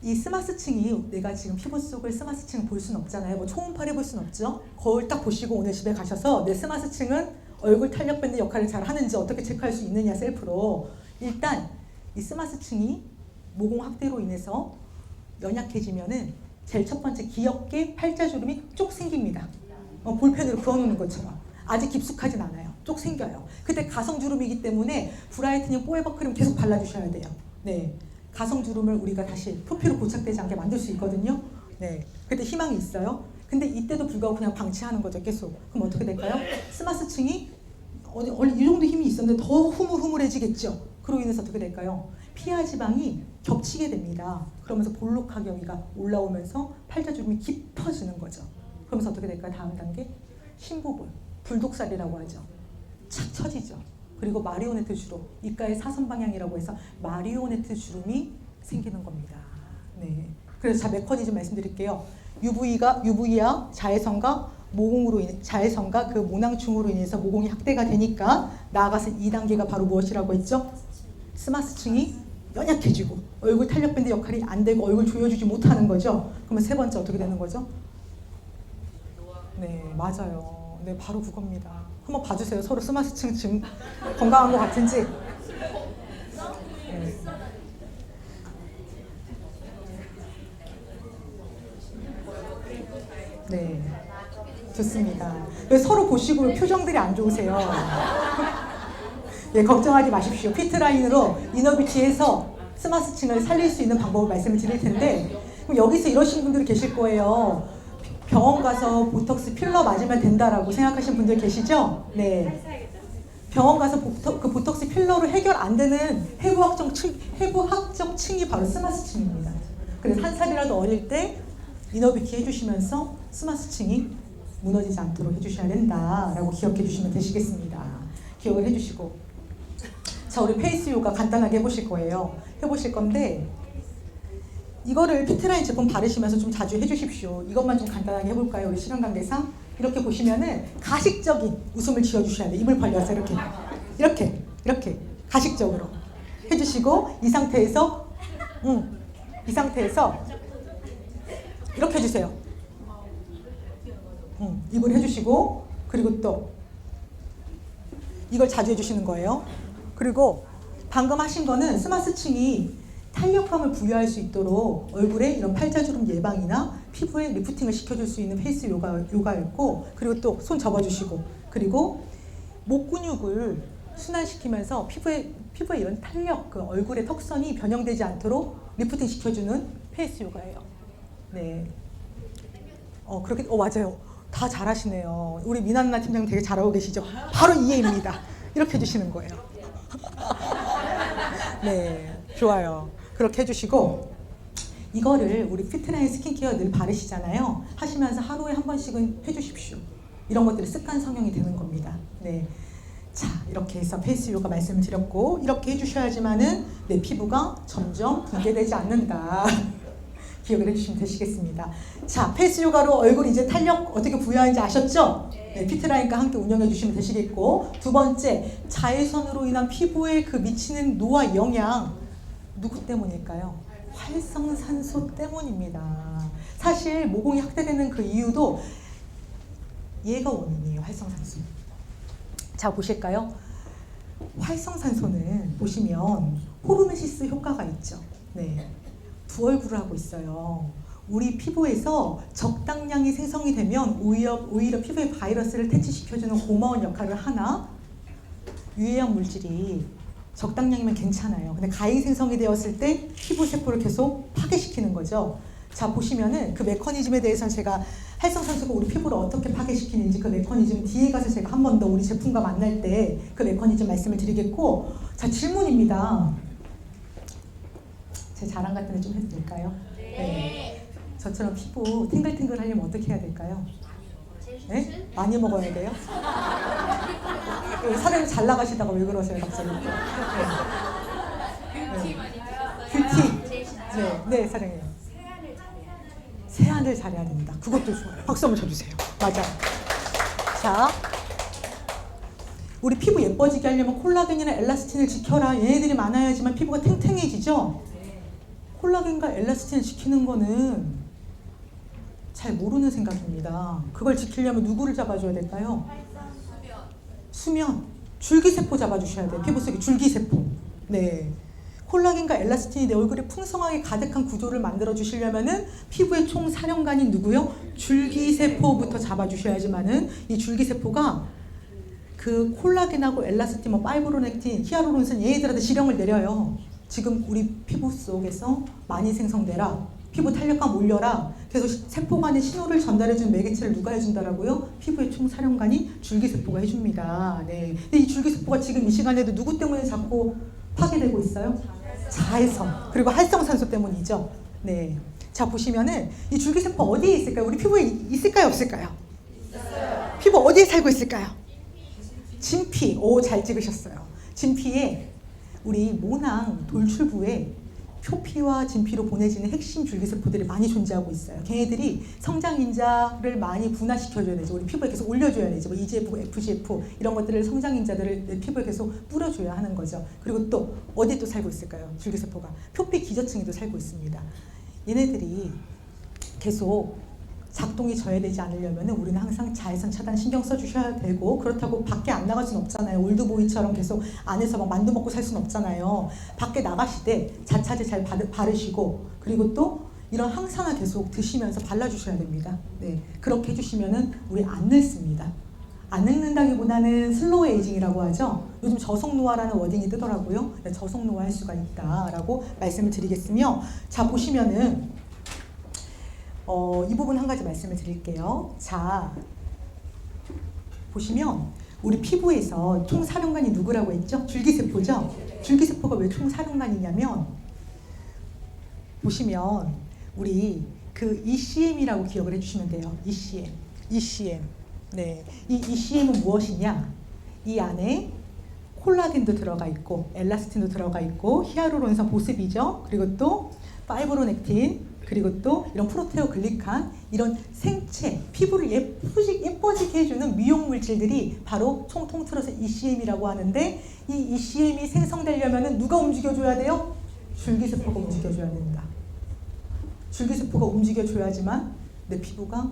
[SPEAKER 1] 이 스마스층이 내가 지금 피부 속을 스마스층을 볼 수는 없잖아요. 뭐 초음파를 볼 수는 없죠. 거울 딱 보시고 오늘 집에 가셔서 내 스마스층은 얼굴 탄력 밴드 역할을 잘 하는지 어떻게 체크할 수 있느냐 셀프로. 일단 이 스마스층이 모공 확대로 인해서 연약해지면은 제일 첫 번째 귀엽게 팔자주름이 쪽 생깁니다. 볼펜으로 그어놓는 것처럼. 아직 깊숙하진 않아요. 쪽 생겨요. 그때 가성주름이기 때문에 브라이트닝 포에버 크림 계속 발라주셔야 돼요. 네, 가성주름을 우리가 다시 표피로 고착되지 않게 만들 수 있거든요. 네, 그때 희망이 있어요. 근데 이때도 불구하고 그냥 방치하는 거죠, 계속. 그럼 어떻게 될까요? 스마스층이 이 정도 힘이 있었는데 더 흐물흐물해지겠죠. 그로 인해서 어떻게 될까요? 피하 지방이 겹치게 됩니다. 그러면서 볼록하게 여기가 올라오면서 팔자주름이 깊어지는 거죠. 그러면서 어떻게 될까요? 다음 단계 심부분, 불독살이라고 하죠. 착 처지죠. 그리고 마리오네트 주름, 입가의 사선 방향이라고 해서 마리오네트 주름이 생기는 겁니다. 네. 그래서 자, 메커니즘 말씀드릴게요. UV와 자외선과 자외선과 그 모낭충으로 인해서 모공이 확대가 되니까 나아가서 2단계가 바로 무엇이라고 했죠? 스마스층이 연약해지고 얼굴 탄력밴드 역할이 안 되고 얼굴 조여주지 못하는 거죠. 그러면 세 번째 어떻게 되는 거죠? 네, 맞아요. 네, 바로 그겁니다. 한번 봐주세요. 서로 스마스층 지금 건강한 것 같은지. 네. 네, 좋습니다. 왜 서로 보시고 표정들이 안 좋으세요? 예, 걱정하지 마십시오. 피트라인으로 이너뷰티에서 스마스층을 살릴 수 있는 방법을 말씀을 드릴 텐데, 그럼 여기서 이러신 분들이 계실 거예요. 병원 가서 보톡스 필러 맞으면 된다라고 생각하시는 분들 계시죠? 네. 병원 가서 그 보톡스 필러로 해결 안 되는 해부학적 층이 바로 스마스층입니다. 그래서 한 살이라도 어릴 때 이너뷰티 해주시면서 스마스층이 무너지지 않도록 해주셔야 된다라고 기억해 주시면 되시겠습니다. 기억을 해주시고. 자, 우리 페이스 요가 간단하게 해보실 거예요. 해보실 건데 이거를 피트라인 제품 바르시면서 좀 자주 해주십시오. 이것만 좀 간단하게 해볼까요? 우리 실현 관계상 이렇게 보시면은 가식적인 웃음을 지어주셔야 돼요. 입을 벌려서 이렇게 가식적으로 해주시고 이 상태에서 이렇게 해주세요. 입을 해주시고 그리고 또 이걸 자주 해주시는 거예요. 그리고 방금 하신 거는 스마스층이 탄력감을 부여할 수 있도록 얼굴에 이런 팔자주름 예방이나 피부에 리프팅을 시켜줄 수 있는 페이스 요가였고, 그리고 또 손 접어주시고, 그리고 목 근육을 순환시키면서 피부에 이런 탄력, 그 얼굴의 턱선이 변형되지 않도록 리프팅 시켜주는 페이스 요가예요. 네. 맞아요. 다 잘하시네요. 우리 미나누나 팀장님 되게 잘하고 계시죠? 바로 이해입니다. 이렇게 해주시는 거예요. 네, 좋아요. 그렇게 해주시고 이거를 우리 피트라인 스킨케어 늘 바르시잖아요. 하시면서 하루에 한 번씩은 해주십시오. 이런 것들이 습관 성형이 되는 겁니다. 네, 자, 이렇게 해서 페이스 요가 말씀을 드렸고 이렇게 해주셔야지만은 내 피부가 점점 붕괴되지 않는다. 기억을 해주시면 되시겠습니다. 자, 페이스 요가로 얼굴 이제 탄력 어떻게 부여하는지 아셨죠? 네, 피트라인과 함께 운영해 주시면 되시겠고, 두 번째, 자외선으로 인한 피부에 그 미치는 노화 영향 누구 때문일까요? 활성산소 때문입니다. 사실 모공이 확대되는 그 이유도 얘가 원인이에요. 활성산소. 자, 보실까요? 활성산소는 보시면 호르메시스 효과가 있죠. 네, 두 얼굴을 하고 있어요. 우리 피부에서 적당량이 생성이 되면 오히려 피부의 바이러스를 퇴치시켜주는 고마운 역할을 하나, 유해한 물질이 적당량이면 괜찮아요. 근데 가행 생성이 되었을 때 피부 세포를 계속 파괴시키는 거죠. 자, 보시면은 그 메커니즘에 대해서는 제가 활성산소가 우리 피부를 어떻게 파괴시키는지 그 메커니즘 뒤에 가서 제가 한 번 더 우리 제품과 만날 때 그 메커니즘 말씀을 드리겠고, 자, 질문입니다. 제 자랑 같은 데 좀 해도 될까요? 네. 저처럼 피부 탱글탱글 하려면 어떻게 해야 될까요? 네? 많이 먹어야 돼요? 사람이 잘 나가시다가 왜 그러세요, 갑자기? 네. 뷰티. 네, 사랑해요. 세안을 잘해야 됩니다. 그것도 좋아요. 박수 한번 쳐주세요. 맞아요. 자, 우리 피부 예뻐지게 하려면 콜라겐이나 엘라스틴을 지켜라. 얘네들이 많아야지만 피부가 탱탱해지죠? 콜라겐과 엘라스틴을 지키는 거는 잘 모르는 생각입니다. 그걸 지키려면 누구를 잡아줘야 될까요? 수면. 줄기세포 잡아주셔야 돼요. 피부 속에 줄기세포. 네. 콜라겐과 엘라스틴이 내 얼굴에 풍성하게 가득한 구조를 만들어 주시려면은 피부의 총 사령관인 누구요? 줄기세포부터 잡아주셔야지만은 이 줄기세포가 그 콜라겐하고 엘라스틴, 뭐 파이브로넥틴, 히아루론산 얘네들한테 지령을 내려요. 지금 우리 피부 속에서 많이 생성되라. 피부 탄력감 올려라. 그래서 세포 간의 신호를 전달해주는 매개체를 누가 해준다라고요? 피부의 총사령관이 줄기세포가 해줍니다. 네. 근데 이 줄기세포가 지금 이 시간에도 누구 때문에 자꾸 파괴되고 있어요? 자외선. 그리고 활성산소 때문이죠. 네. 자, 보시면은 이 줄기세포 어디에 있을까요? 우리 피부에 있을까요? 없을까요? 있어요. 피부 어디에 살고 있을까요? 진피. 오, 잘 찍으셨어요. 진피에 우리 모낭 돌출부에 표피와 진피로 보내지는 핵심 줄기세포들이 많이 존재하고 있어요. 걔네들이 성장인자를 많이 분화시켜줘야 되죠. 우리 피부에 계속 올려줘야 되죠. 뭐 EGF, FGF 이런 것들을 성장인자들을 내 피부에 계속 뿌려줘야 하는 거죠. 그리고 또 어디에 또 살고 있을까요? 줄기세포가 표피 기저층에도 살고 있습니다. 얘네들이 계속 작동이 저해되지 않으려면 우리는 항상 자외선 차단 신경 써주셔야 되고, 그렇다고 밖에 안 나갈 수는 없잖아요. 올드보이처럼 계속 안에서 막 만두 먹고 살 수는 없잖아요. 밖에 나가실 때 자차제 잘 바르시고, 그리고 또 이런 항산화 계속 드시면서 발라주셔야 됩니다. 네, 그렇게 해주시면은 우리 안 늙습니다. 안 늙는다기보다는 슬로우 에이징이라고 하죠. 요즘 저속노화라는 워딩이 뜨더라고요. 저속노화할 수가 있다라고 말씀을 드리겠으며, 자, 보시면은 이 부분 한 가지 말씀을 드릴게요. 자, 보시면 우리 피부에서 총사령관이 누구라고 했죠? 줄기세포죠? 줄기세포가 왜 총사령관이냐면, 보시면 우리 그 ECM이라고 기억을 해주시면 돼요. ECM. 네, 이 ECM은 무엇이냐? 이 안에 콜라겐도 들어가 있고, 엘라스틴도 들어가 있고, 히아루론산 보습이죠. 그리고 또 파이브로넥틴, 그리고 또 이런 프로테오글리칸, 이런 생체, 피부를 예뻐지게 해주는 미용 물질들이 바로 총 통틀어서 ECM이라고 하는데, 이 ECM이 생성되려면 누가 움직여줘야 돼요? 줄기세포가 움직여줘야 된다. 줄기세포가 움직여줘야지만 내 피부가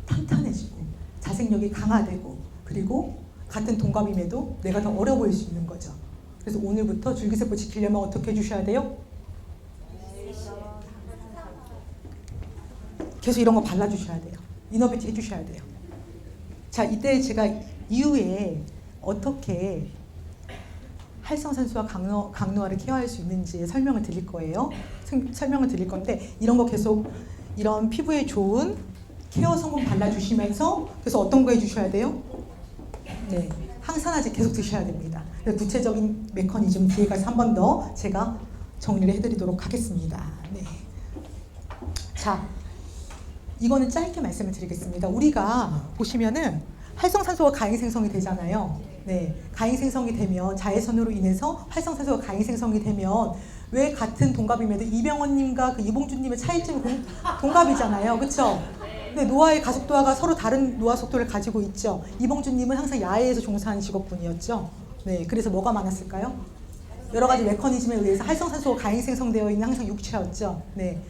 [SPEAKER 1] 탄탄해지고 자생력이 강화되고, 그리고 같은 동갑임에도 내가 더 어려 보일 수 있는 거죠. 그래서 오늘부터 줄기세포 지키려면 어떻게 해주셔야 돼요? 계속 이런 거 발라주셔야 돼요. 이너뷰티 해주셔야 돼요. 자, 이때 제가 이후에 어떻게 활성산소와 강노화를 케어할 수 있는지 설명을 드릴 거예요. 설명을 드릴 건데, 이런 거 계속 이런 피부에 좋은 케어 성분 발라주시면서, 그래서 어떤 거 해주셔야 돼요? 네, 항산화제 계속 드셔야 됩니다. 구체적인 메커니즘 뒤에 가서 한 번 더 제가 정리를 해드리도록 하겠습니다. 네. 자, 이거는 짧게 말씀을 드리겠습니다. 우리가 보시면은 활성산소가 가행 생성이 되잖아요. 네, 가행 생성이 되면, 자외선으로 인해서 활성산소가 가행 생성이 되면, 왜 같은 동갑임에도 이병헌님과 그 이봉준님의 차이점이 동갑이잖아요, 그렇죠? 네, 노화의 가속도가 서로 다른 노화 속도를 가지고 있죠. 이봉주님은 항상 야외에서 종사하는 직업군이었죠. 네, 그래서 뭐가 많았을까요? 여러 가지 메커니즘에 의해서 활성산소가 가행 생성되어 있는 항상 육체였죠. 네.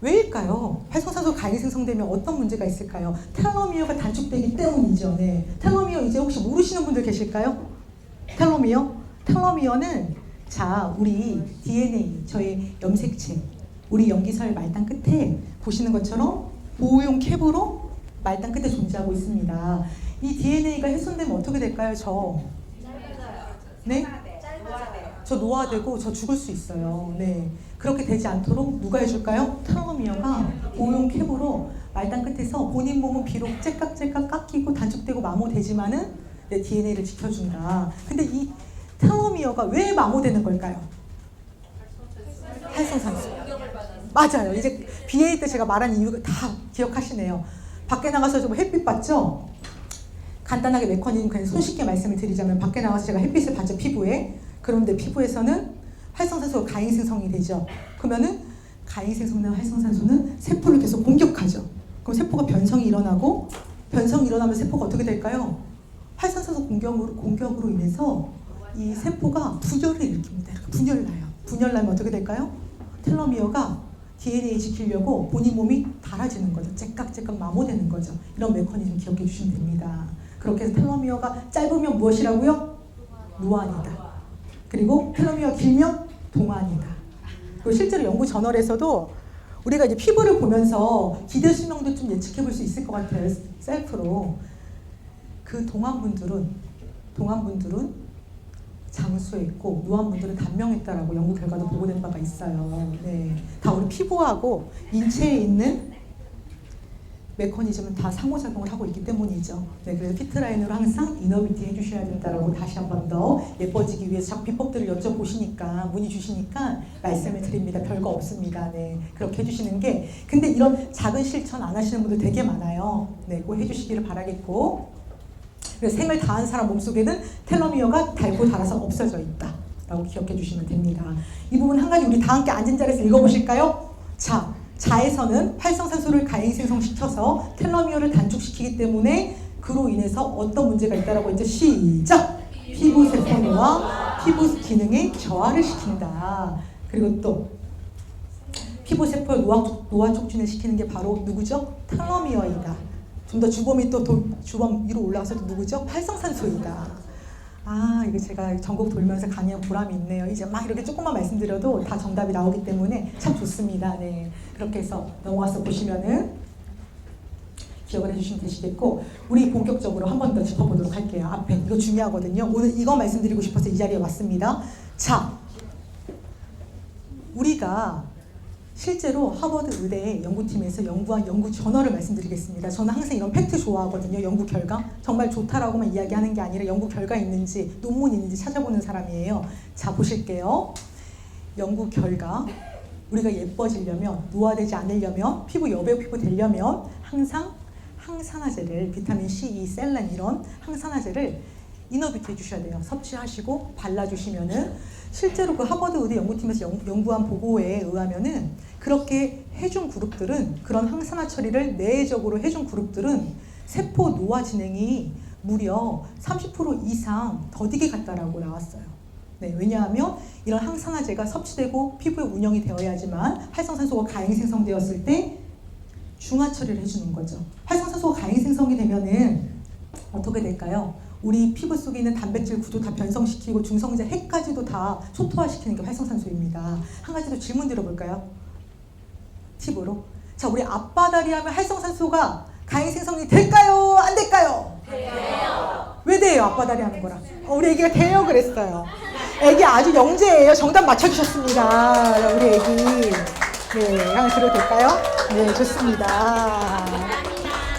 [SPEAKER 1] 왜일까요? 활성산소가 가행 생성되면 어떤 문제가 있을까요? 텔로미어가 단축되기 때문이죠. 네. 텔로미어 이제 혹시 모르시는 분들 계실까요? 텔로미어? 텔로미어는 자, 우리 DNA, 저희 염색체, 우리 염기설 말단 끝에 보시는 것처럼 보호용 캡으로 말단 끝에 존재하고 있습니다. 이 DNA가 훼손되면 어떻게 될까요? 네? 저 노화되고 저 죽을 수 있어요. 네. 그렇게 되지 않도록 누가 해줄까요? 텔로미어가 보호용 캡으로 말단 끝에서 본인 몸은 비록 째깍째깍 깎이고 단축되고 마모되지만은 내 DNA를 지켜준다. 근데 이 텔로미어가 왜 마모되는 걸까요? 활성산소. 맞아요. 이제 BA 때 제가 말한 이유가 다 기억하시네요. 밖에 나가서 좀 햇빛 봤죠? 간단하게 메커니즘 그냥 손쉽게 말씀을 드리자면 밖에 나가서 제가 햇빛을 봤죠, 피부에. 그런데 피부에서는 활성산소가 가행 생성이 되죠. 그러면은 가행 생성된 활성산소는 세포를 계속 공격하죠. 그럼 세포가 변성이 일어나고 변성이 일어나면 세포가 어떻게 될까요? 활성산소 공격으로 인해서 이 세포가 분열을 일으킵니다. 이렇게 분열나요. 분열나면 어떻게 될까요? 텔로미어가 DNA 지키려고 본인 몸이 닳아지는 거죠. 째깍째깍 마모되는 거죠. 이런 메커니즘 기억해 주시면 됩니다. 그렇게 해서 텔로미어가 짧으면 무엇이라고요? 노안이다. 그리고 텔로미어가 길면 동안이다. 그리고 실제로 연구 저널에서도 우리가 이제 피부를 보면서 기대 수명도 좀 예측해 볼 수 있을 것 같아요. 셀프로. 그 동안분들은 장수했고 노안분들은 단명했다라고 연구 결과도 보고된 바가 있어요. 네, 다 우리 피부하고 인체에 있는 메커니즘은 다 상호작용을 하고 있기 때문이죠. 네, 그래서 피트라인으로 항상 이너비티 해주셔야 된다라고 다시 한 번 더 예뻐지기 위해서 자꾸 비법들을 여쭤보시니까 문의 주시니까 말씀을 드립니다. 별거 없습니다. 네, 그렇게 해주시는 게 근데 이런 작은 실천 안 하시는 분들 되게 많아요. 네, 꼭 해주시기를 바라겠고 그래서 생을 다한 사람 몸속에는 텔로미어가 닳고 닳아서 없어져 있다 라고 기억해 주시면 됩니다. 이 부분 한 가지 우리 다 함께 앉은 자리에서 읽어보실까요? 자, 자에서는 활성산소를 가행 생성시켜서 텔로미어를 단축시키기 때문에 그로 인해서 어떤 문제가 있다라고 했죠? 시작! 피부 세포와 피부 기능의 저하를 시킨다. 그리고 또 피부 세포의 노화 촉진을 시키는 게 바로 누구죠? 텔로미어이다. 좀 더 주범이 또 주범 위로 올라가서 또 누구죠? 활성산소이다. 아, 이거 제가 전국 돌면서 강의한 보람이 있네요. 이제 막 이렇게 조금만 말씀드려도 다 정답이 나오기 때문에 참 좋습니다. 네, 그렇게 해서 넘어가서 보시면은 기억을 해주시면 되시겠고 우리 본격적으로 한 번 더 짚어보도록 할게요. 앞에 이거 중요하거든요. 오늘 이거 말씀드리고 싶어서 이 자리에 왔습니다. 자, 우리가 실제로 하버드 의대 연구팀에서 연구한 연구 저널을 말씀드리겠습니다. 저는 항상 이런 팩트 좋아하거든요. 연구 결과. 정말 좋다라고만 이야기하는 게 아니라 연구 결과 있는지 논문이 있는지 찾아보는 사람이에요. 자, 보실게요. 연구 결과. 우리가 예뻐지려면, 노화되지 않으려면, 피부 여배우 피부 되려면 항상 항산화제를 비타민 C, E, 셀렌 이런 항산화제를 이너비트 해주셔야 돼요. 섭취하시고 발라주시면은 실제로 그 하버드 의대 연구팀에서 연구한 보고에 의하면은 그렇게 해준 그룹들은 그런 항산화 처리를 내외적으로 해준 그룹들은 세포 노화 진행이 무려 30% 이상 더디게 갔다라고 나왔어요. 네, 왜냐하면 이런 항산화제가 섭취되고 피부에 운영이 되어야지만 활성산소가 가행 생성되었을 때 중화 처리를 해주는 거죠. 활성산소가 가행 생성이 되면은 어떻게 될까요? 우리 피부 속에 있는 단백질 구도 다 변성시키고 중성제 핵까지도 다 초토화시키는 게 활성산소입니다. 한 가지 더 질문 드려볼까요? 팁으로. 자, 우리 앞바다리 하면 활성산소가 가행 생성이 될까요? 안 될까요? 돼요. 왜 돼요? 앞바다리 하는 거랑. 우리 애기가 돼요 그랬어요. 애기 아주 영재예요. 정답 맞춰주셨습니다. 우리 애기. 네, 한번 들어도 될까요? 네, 좋습니다.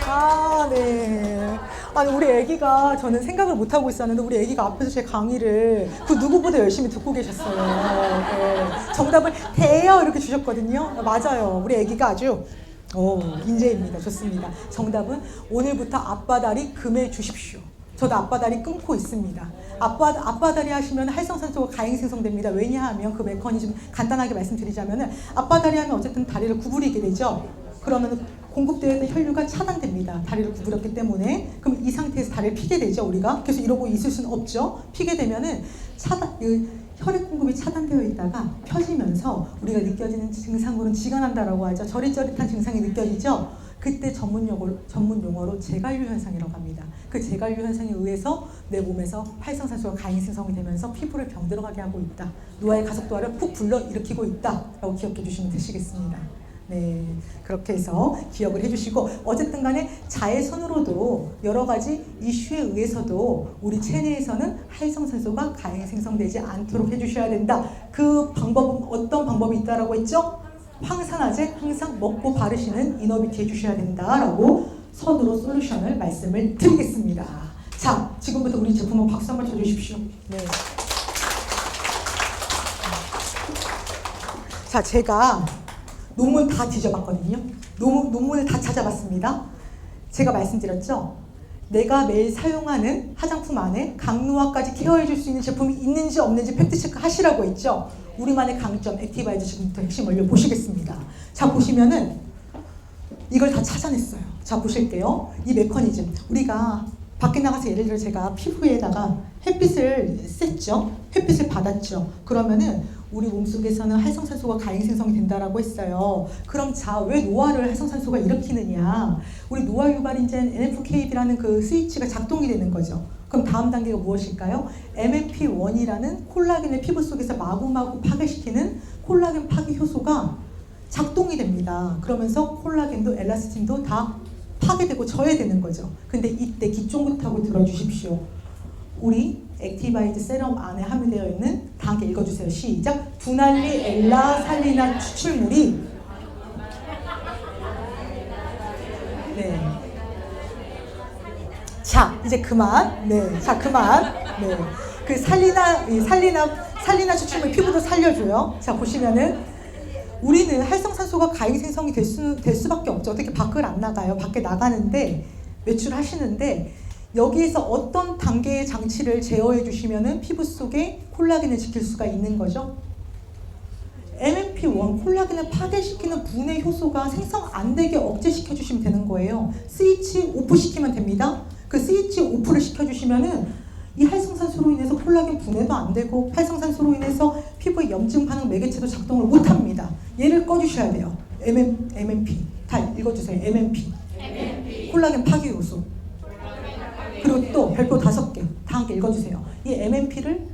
[SPEAKER 1] 아, 네. 아니 우리 애기가 저는 생각을 못하고 있었는데 우리 애기가 앞에서 제 강의를 그 누구보다 열심히 듣고 계셨어요. 네. 정답을 돼요 이렇게 주셨거든요. 맞아요. 우리 애기가 아주 인재입니다. 좋습니다. 정답은 오늘부터 앞바다리 금해 주십시오. 저도 앞바다리 끊고 있습니다. 앞바다리 하시면 활성산소가 가행 생성됩니다. 왜냐하면 그 메커니즘 간단하게 말씀드리자면은 앞바다리 하면 어쨌든 다리를 구부리게 되죠. 그러면 공급되어 있던 혈류가 차단됩니다. 다리를 구부렸기 때문에. 그럼 이 상태에서 다리를 피게 되죠, 우리가. 그래서 이러고 있을 수는 없죠. 피게 되면은 혈액 공급이 차단되어 있다가 펴지면서 우리가 느껴지는 증상으로는 쥐가 난다라고 하죠. 저릿저릿한 증상이 느껴지죠. 그때 전문 용어로 제갈류 현상이라고 합니다. 그 제갈류 현상에 의해서 내 몸에서 활성산소가 가행 생성이 되면서 피부를 병들어가게 하고 있다. 노화의 가속도화를 푹 불러일으키고 있다라고 기억해 주시면 되시겠습니다. 네, 그렇게 해서 기억을 해주시고, 어쨌든 간에 자외선으로도 여러 가지 이슈에 의해서도 우리 체내에서는 활성산소가 가행 생성되지 않도록 해주셔야 된다. 그 방법은 어떤 방법이 있다라고 했죠? 황산화제 항상 먹고 바르시는 이너비티 해주셔야 된다라고 선으로 솔루션을 말씀을 드리겠습니다. 자, 지금부터 우리 제품은 박수 한번 쳐주십시오. 네. 자, 제가 논문 다 뒤져봤거든요. 논문을 다 찾아봤습니다. 제가 말씀드렸죠? 내가 매일 사용하는 화장품 안에 강노화까지 케어해줄 수 있는 제품이 있는지 없는지 팩트체크 하시라고 했죠? 우리만의 강점, 액티바이즈 지금부터 핵심 원료 보시겠습니다. 자, 보시면은 이걸 다 찾아냈어요. 자, 보실게요. 이 메커니즘. 우리가 밖에 나가서 예를 들어 제가 피부에다가 햇빛을 쐈죠? 햇빛을 받았죠? 그러면은 우리 몸속에서는 활성산소가 가행 생성이 된다라고 했어요. 그럼 자, 왜 노화를 활성산소가 일으키느냐? 우리 노화 유발인자인 NF-kB라는 그 스위치가 작동이 되는 거죠. 그럼 다음 단계가 무엇일까요? MMP1이라는 콜라겐을 피부 속에서 마구마구 파괴시키는 콜라겐 파괴 효소가 작동이 됩니다. 그러면서 콜라겐도 엘라스틴도 다 파괴되고 저해되는 거죠. 근데 이때 기쫑부터 들어주십시오. 우리 액티바이즈 세럼 안에 함유되어 있는 다 함께 읽어주세요. 시작. 두날리 엘라 살리나 추출물이 네. 자, 이제 그만. 네. 자, 그만. 네. 그 살리나 추출물 피부도 살려줘요. 자, 보시면은 우리는 활성산소가 가행 생성이 될 수밖에 없죠. 어떻게 밖을 안 나가요. 밖에 나가는데 외출하시는데 여기에서 어떤 단계의 장치를 제어해 주시면은 피부 속에 콜라겐을 지킬 수가 있는 거죠. MMP1 콜라겐을 파괴시키는 분해 효소가 생성 안 되게 억제시켜 주시면 되는 거예요. 스위치 오프 시키면 됩니다. 그 스위치 오프를 시켜 주시면은 이 활성산소로 인해서 콜라겐 분해도 안 되고 활성산소로 인해서 피부의 염증 반응 매개체도 작동을 못 합니다. 얘를 꺼 주셔야 돼요. MMP. 다 읽어 주세요. MMP. 콜라겐 파괴 요소. 그리고 또 별표 5개 다 함께 읽어주세요. 이 MMP를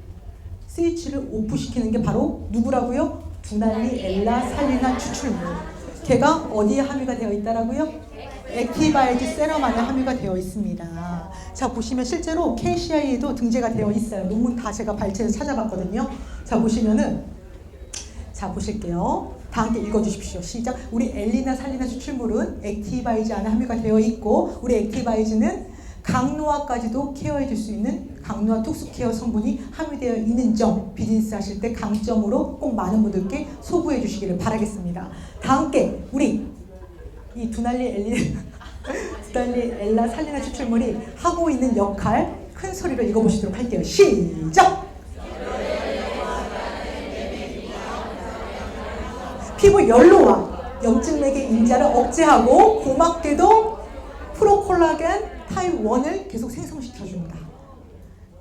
[SPEAKER 1] 스위치를 오프시키는 게 바로 누구라고요? 두날리 엘라 살리나 추출물. 걔가 어디에 함유가 되어 있다라고요? 액티바이즈 세럼 안에 함유가 되어 있습니다. 자, 보시면 실제로 KCI에도 등재가 되어 있어요. 논문 다 제가 발췌해서 찾아봤거든요. 자, 보시면은 자, 보실게요. 다 함께 읽어주십시오. 시작. 우리 엘리나 살리나 추출물은 액티바이즈 안에 함유가 되어 있고, 우리 액티바이즈는 강노화까지도 케어해 줄 수 있는 강노화 특수 케어 성분이 함유되어 있는 점, 비즈니스 하실 때 강점으로 꼭 많은 분들께 소구해 주시기를 바라겠습니다. 다 함께 우리 이 두날리 엘라 살리나 추출물이 하고 있는 역할 큰 소리로 읽어보시도록 할게요. 시작! 피부 연로와 염증맥의 인자를 억제하고 고맙게도 프로콜라겐 타입 1을 계속 생성시켜줍니다.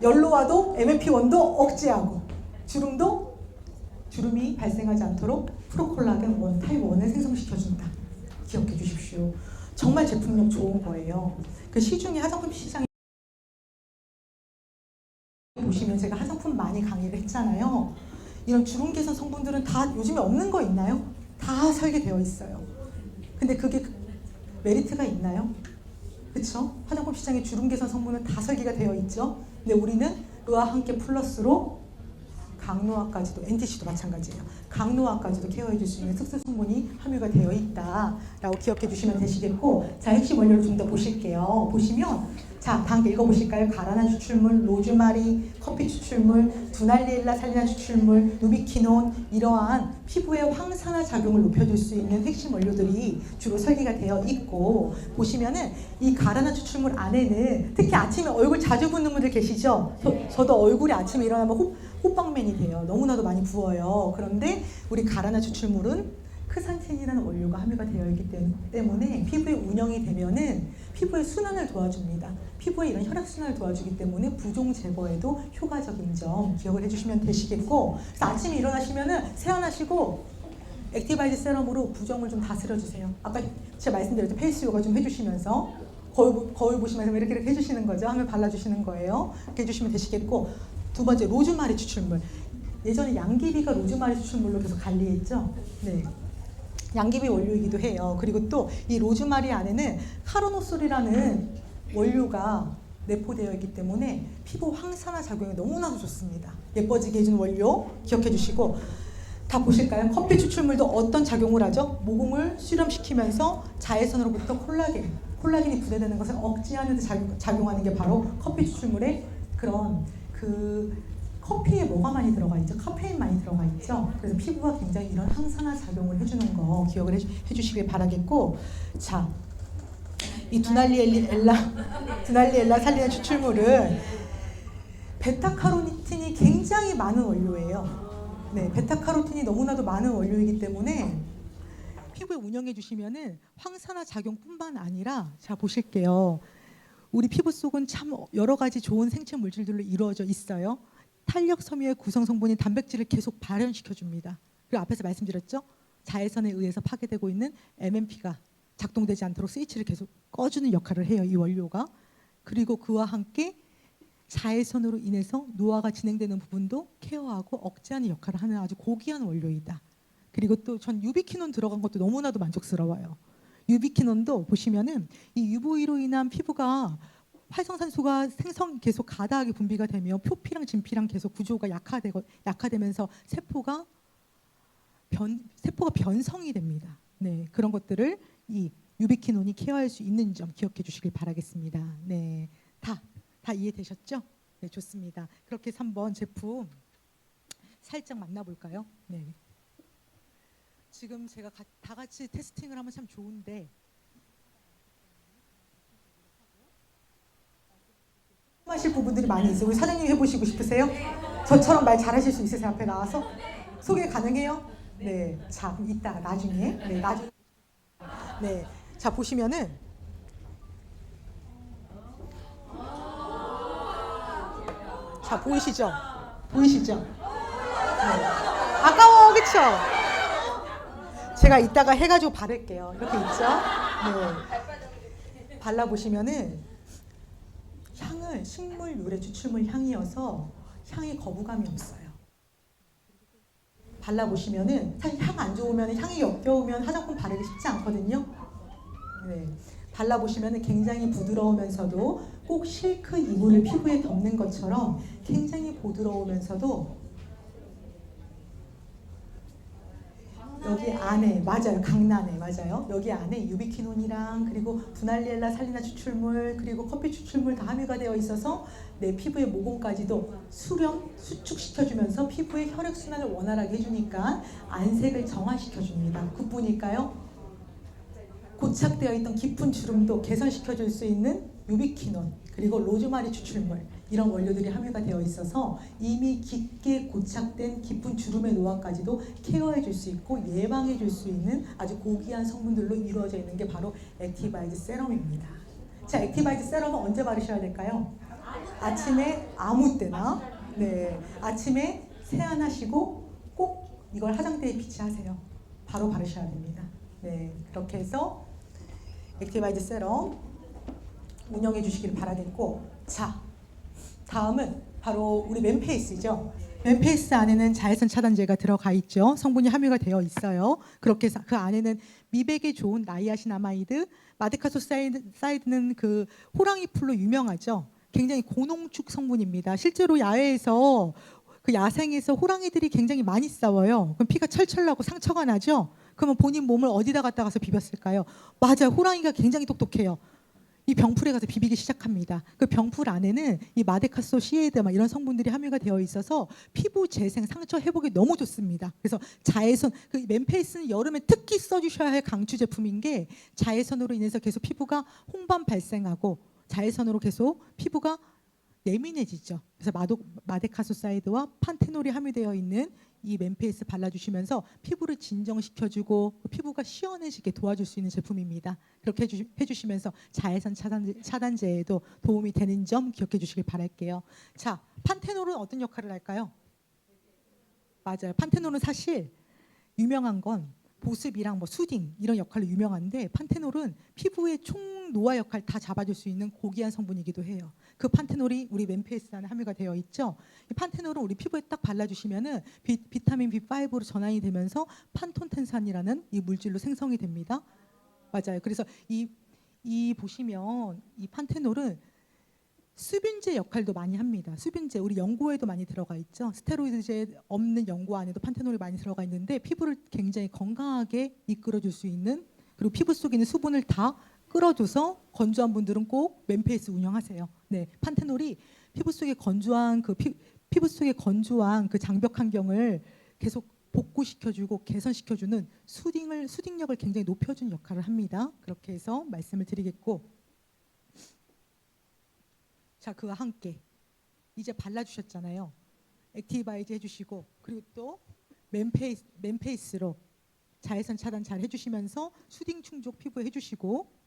[SPEAKER 1] 연로와도 MMP1도 억제하고 주름이 발생하지 않도록 프로콜라겐 1 타입 1을 생성시켜준다. 기억해 주십시오. 정말 제품력 좋은 거예요. 그 시중에 화장품 시장에 보시면 제가 화장품 많이 강의를 했잖아요. 이런 주름 개선 성분들은 다 요즘에 없는 거 있나요? 다 설계되어 있어요. 근데 그게 메리트가 있나요? 그렇죠? 화장품 시장에 주름 개선 성분은 다 설계가 되어 있죠. 근데 우리는 그와 함께 플러스로 강노화까지도, NTC도 마찬가지예요. 강노화까지도 케어해 줄 수 있는 특수 성분이 함유가 되어 있다라고 기억해 주시면 되시겠고, 자, 핵심 원료를 좀 더 보실게요. 보시면 자, 다 함께 읽어보실까요? 가라나 추출물, 로즈마리, 커피 추출물, 두날리엘라 살리나 추출물, 누비키논, 이러한 피부의 황산화 작용을 높여줄 수 있는 핵심 원료들이 주로 설계가 되어 있고, 보시면은 이 가라나 추출물 안에는 특히 아침에 얼굴 자주 붓는 분들 계시죠? 저도 얼굴이 아침에 일어나면 호빵맨이 돼요. 너무나도 많이 부어요. 그런데 우리 가라나 추출물은 크산틴이라는 원료가 함유가 되어 있기 때문에 피부의 운영이 되면은 피부의 순환을 도와줍니다. 피부의 이런 혈액 순환을 도와주기 때문에 부종 제거에도 효과적인 점 기억을 해주시면 되시겠고, 그래서 아침에 일어나시면은 세안하시고 액티바이드 세럼으로 부종을 좀 다스려 주세요. 아까 제가 말씀드렸죠, 페이스 요가 좀 해주시면서 거울 보시면서 이렇게 해주시는 거죠. 하면 발라주시는 거예요. 이렇게 해주시면 되시겠고, 두 번째 로즈마리 추출물. 예전에 양귀비가 로즈마리 추출물로 계속 관리했죠. 네. 양귀비 원료이기도 해요. 그리고 또 이 로즈마리 안에는 카르노솔이라는 원료가 내포되어 있기 때문에 피부 황산화 작용에 너무나도 좋습니다. 예뻐지게 해주는 원료 기억해 주시고, 다 보실까요? 커피 추출물도 어떤 작용을 하죠? 모공을 수렴시키면서 자외선으로부터 콜라겐이 분해되는 것을 억제하는 데 작용하는 게 바로 커피 추출물의 그런 커피에 뭐가 많이 들어가 있죠? 카페인 많이 들어가 있죠? 그래서 피부가 굉장히 이런 항산화 작용을 해주는 거 기억을 해주시길 바라겠고, 자, 이 두날리엘라 살리는 추출물은 베타카로틴이 굉장히 많은 원료예요. 네, 베타카로틴이 너무나도 많은 원료이기 때문에 피부에 운영해 주시면은 황산화 작용뿐만 아니라, 자 보실게요. 우리 피부 속은 참 여러 가지 좋은 생체 물질들로 이루어져 있어요. 탄력 섬유의 구성 성분인 단백질을 계속 발현시켜 줍니다. 그리고 앞에서 말씀드렸죠? 자외선에 의해서 파괴되고 있는 MMP가 작동되지 않도록 스위치를 계속 꺼주는 역할을 해요, 이 원료가. 그리고 그와 함께 자외선으로 인해서 노화가 진행되는 부분도 케어하고 억제하는 역할을 하는 아주 고귀한 원료이다. 그리고 또 전 유비퀴논 들어간 것도 너무나도 만족스러워요. 유비퀴논도 보시면은 이 UV로 인한 피부가 활성산소가 계속 가다하게 분비가 되며 표피랑 진피랑 계속 구조가 약화되면서 세포가 변성이 됩니다. 네, 그런 것들을 이 유비퀴논이 케어할 수 있는 점 기억해 주시길 바라겠습니다. 네, 다 이해되셨죠? 네, 좋습니다. 그렇게 해서 한번 제품 살짝 만나볼까요? 네. 지금 제가 다 같이 테스팅을 하면 참 좋은데 하실 부분들이 많이 있어요. 우리 사장님 해보시고 싶으세요? 저처럼 말 잘하실 수 있으세요? 앞에 나와서 소개 가능해요? 네, 자 그럼 이따가 나중에 네, 자 보시면은 자 보이시죠? 네. 아까워, 그쵸? 제가 이따가 해가지고 바를게요. 이렇게 있죠? 네. 발라보시면은 향을 식물 유래 추출물 향이어서 향에 거부감이 없어요. 발라보시면은 사실 향 안 좋으면 향이 역겨우면 화장품 바르기 쉽지 않거든요. 네. 발라보시면은 굉장히 부드러우면서도 꼭 실크 이불을 피부에 덮는 것처럼 굉장히 부드러우면서도 여기 안에 맞아요, 강란에 맞아요. 여기 안에 유비퀴논이랑 그리고 두날리엘라 살리나 추출물 그리고 커피 추출물 다 함유가 되어 있어서 내 피부의 모공까지도 수축시켜주면서 피부의 혈액 순환을 원활하게 해주니까 안색을 정화시켜줍니다. 그뿐일까요? 고착되어 있던 깊은 주름도 개선시켜줄 수 있는 유비퀴논 그리고 로즈마리 추출물 이런 원료들이 함유가 되어 있어서 이미 깊게 고착된 깊은 주름의 노화까지도 케어해줄 수 있고 예방해줄 수 있는 아주 고귀한 성분들로 이루어져 있는 게 바로 액티바이드 세럼입니다. 자, 액티바이드 세럼은 언제 바르셔야 될까요? 아침에 아무 때나 네, 아침에 세안하시고 꼭 이걸 화장대에 비치하세요. 바로 바르셔야 됩니다. 네, 그렇게 해서 액티바이드 세럼 운영해 주시길 바라겠고, 자 다음은 바로 우리 맨페이스죠. 맨페이스 안에는 자외선 차단제가 들어가 있죠. 성분이 함유가 되어 있어요. 그렇게 해서 그 안에는 미백에 좋은 나이아신아마이드, 마데카소사이드는 그 호랑이 풀로 유명하죠. 굉장히 고농축 성분입니다. 실제로 야외에서 그 야생에서 호랑이들이 굉장히 많이 싸워요. 그럼 피가 철철 나고 상처가 나죠. 그러면 본인 몸을 어디다 갖다 가서 비볐을까요? 맞아요. 호랑이가 굉장히 똑똑해요. 이 병풀에 가서 비비기 시작합니다. 그 병풀 안에는 이 마데카소 시에드 이런 성분들이 함유가 되어 있어서 피부 재생, 상처 회복에 너무 좋습니다. 그래서 자외선, 그 맨페이스는 여름에 특히 써주셔야 할 강추 제품인 게 자외선으로 인해서 계속 피부가 홍반 발생하고 자외선으로 계속 피부가 예민해지죠. 그래서 마데카소사이드와 판테놀이 함유되어 있는 이 맨페이스 발라주시면서 피부를 진정시켜주고 피부가 시원해지게 도와줄 수 있는 제품입니다. 그렇게 해주시면서 자외선 차단제에도 도움이 되는 점 기억해 주시길 바랄게요. 자, 판테놀은 어떤 역할을 할까요? 맞아요. 판테놀은 사실 유명한 건 보습이랑 뭐 수딩 이런 역할로 유명한데 판테놀은 피부의 총 노화 역할 다 잡아줄 수 있는 고귀한 성분이기도 해요. 그 판테놀이 우리 맨페이스 안에 함유가 되어 있죠. 이 판테놀은 우리 피부에 딱 발라주시면은 비타민 B5로 전환이 되면서 판톤텐산이라는 이 물질로 생성이 됩니다. 맞아요. 그래서 이 보시면 이 판테놀은 수분제 역할도 많이 합니다. 수분제 우리 연고에도 많이 들어가 있죠. 스테로이드제 없는 연고 안에도 판테놀이 많이 들어가 있는데 피부를 굉장히 건강하게 이끌어줄 수 있는 그리고 피부 속에 있는 수분을 다 끌어줘서 건조한 분들은 꼭 맨페이스 운영하세요. 네, 판테놀이 피부 속에 건조한 피부 속에 건조한 그 장벽 환경을 계속 복구시켜주고 개선시켜주는 수딩력을 굉장히 높여주는 역할을 합니다. 그렇게 해서 말씀을 드리겠고. 자, 그와 함께 이제 발라주셨잖아요. 액티바이즈 해주시고 그리고 또 맨페이스로 자외선 차단 잘 해주시면서 수딩 충족 피부 해주시고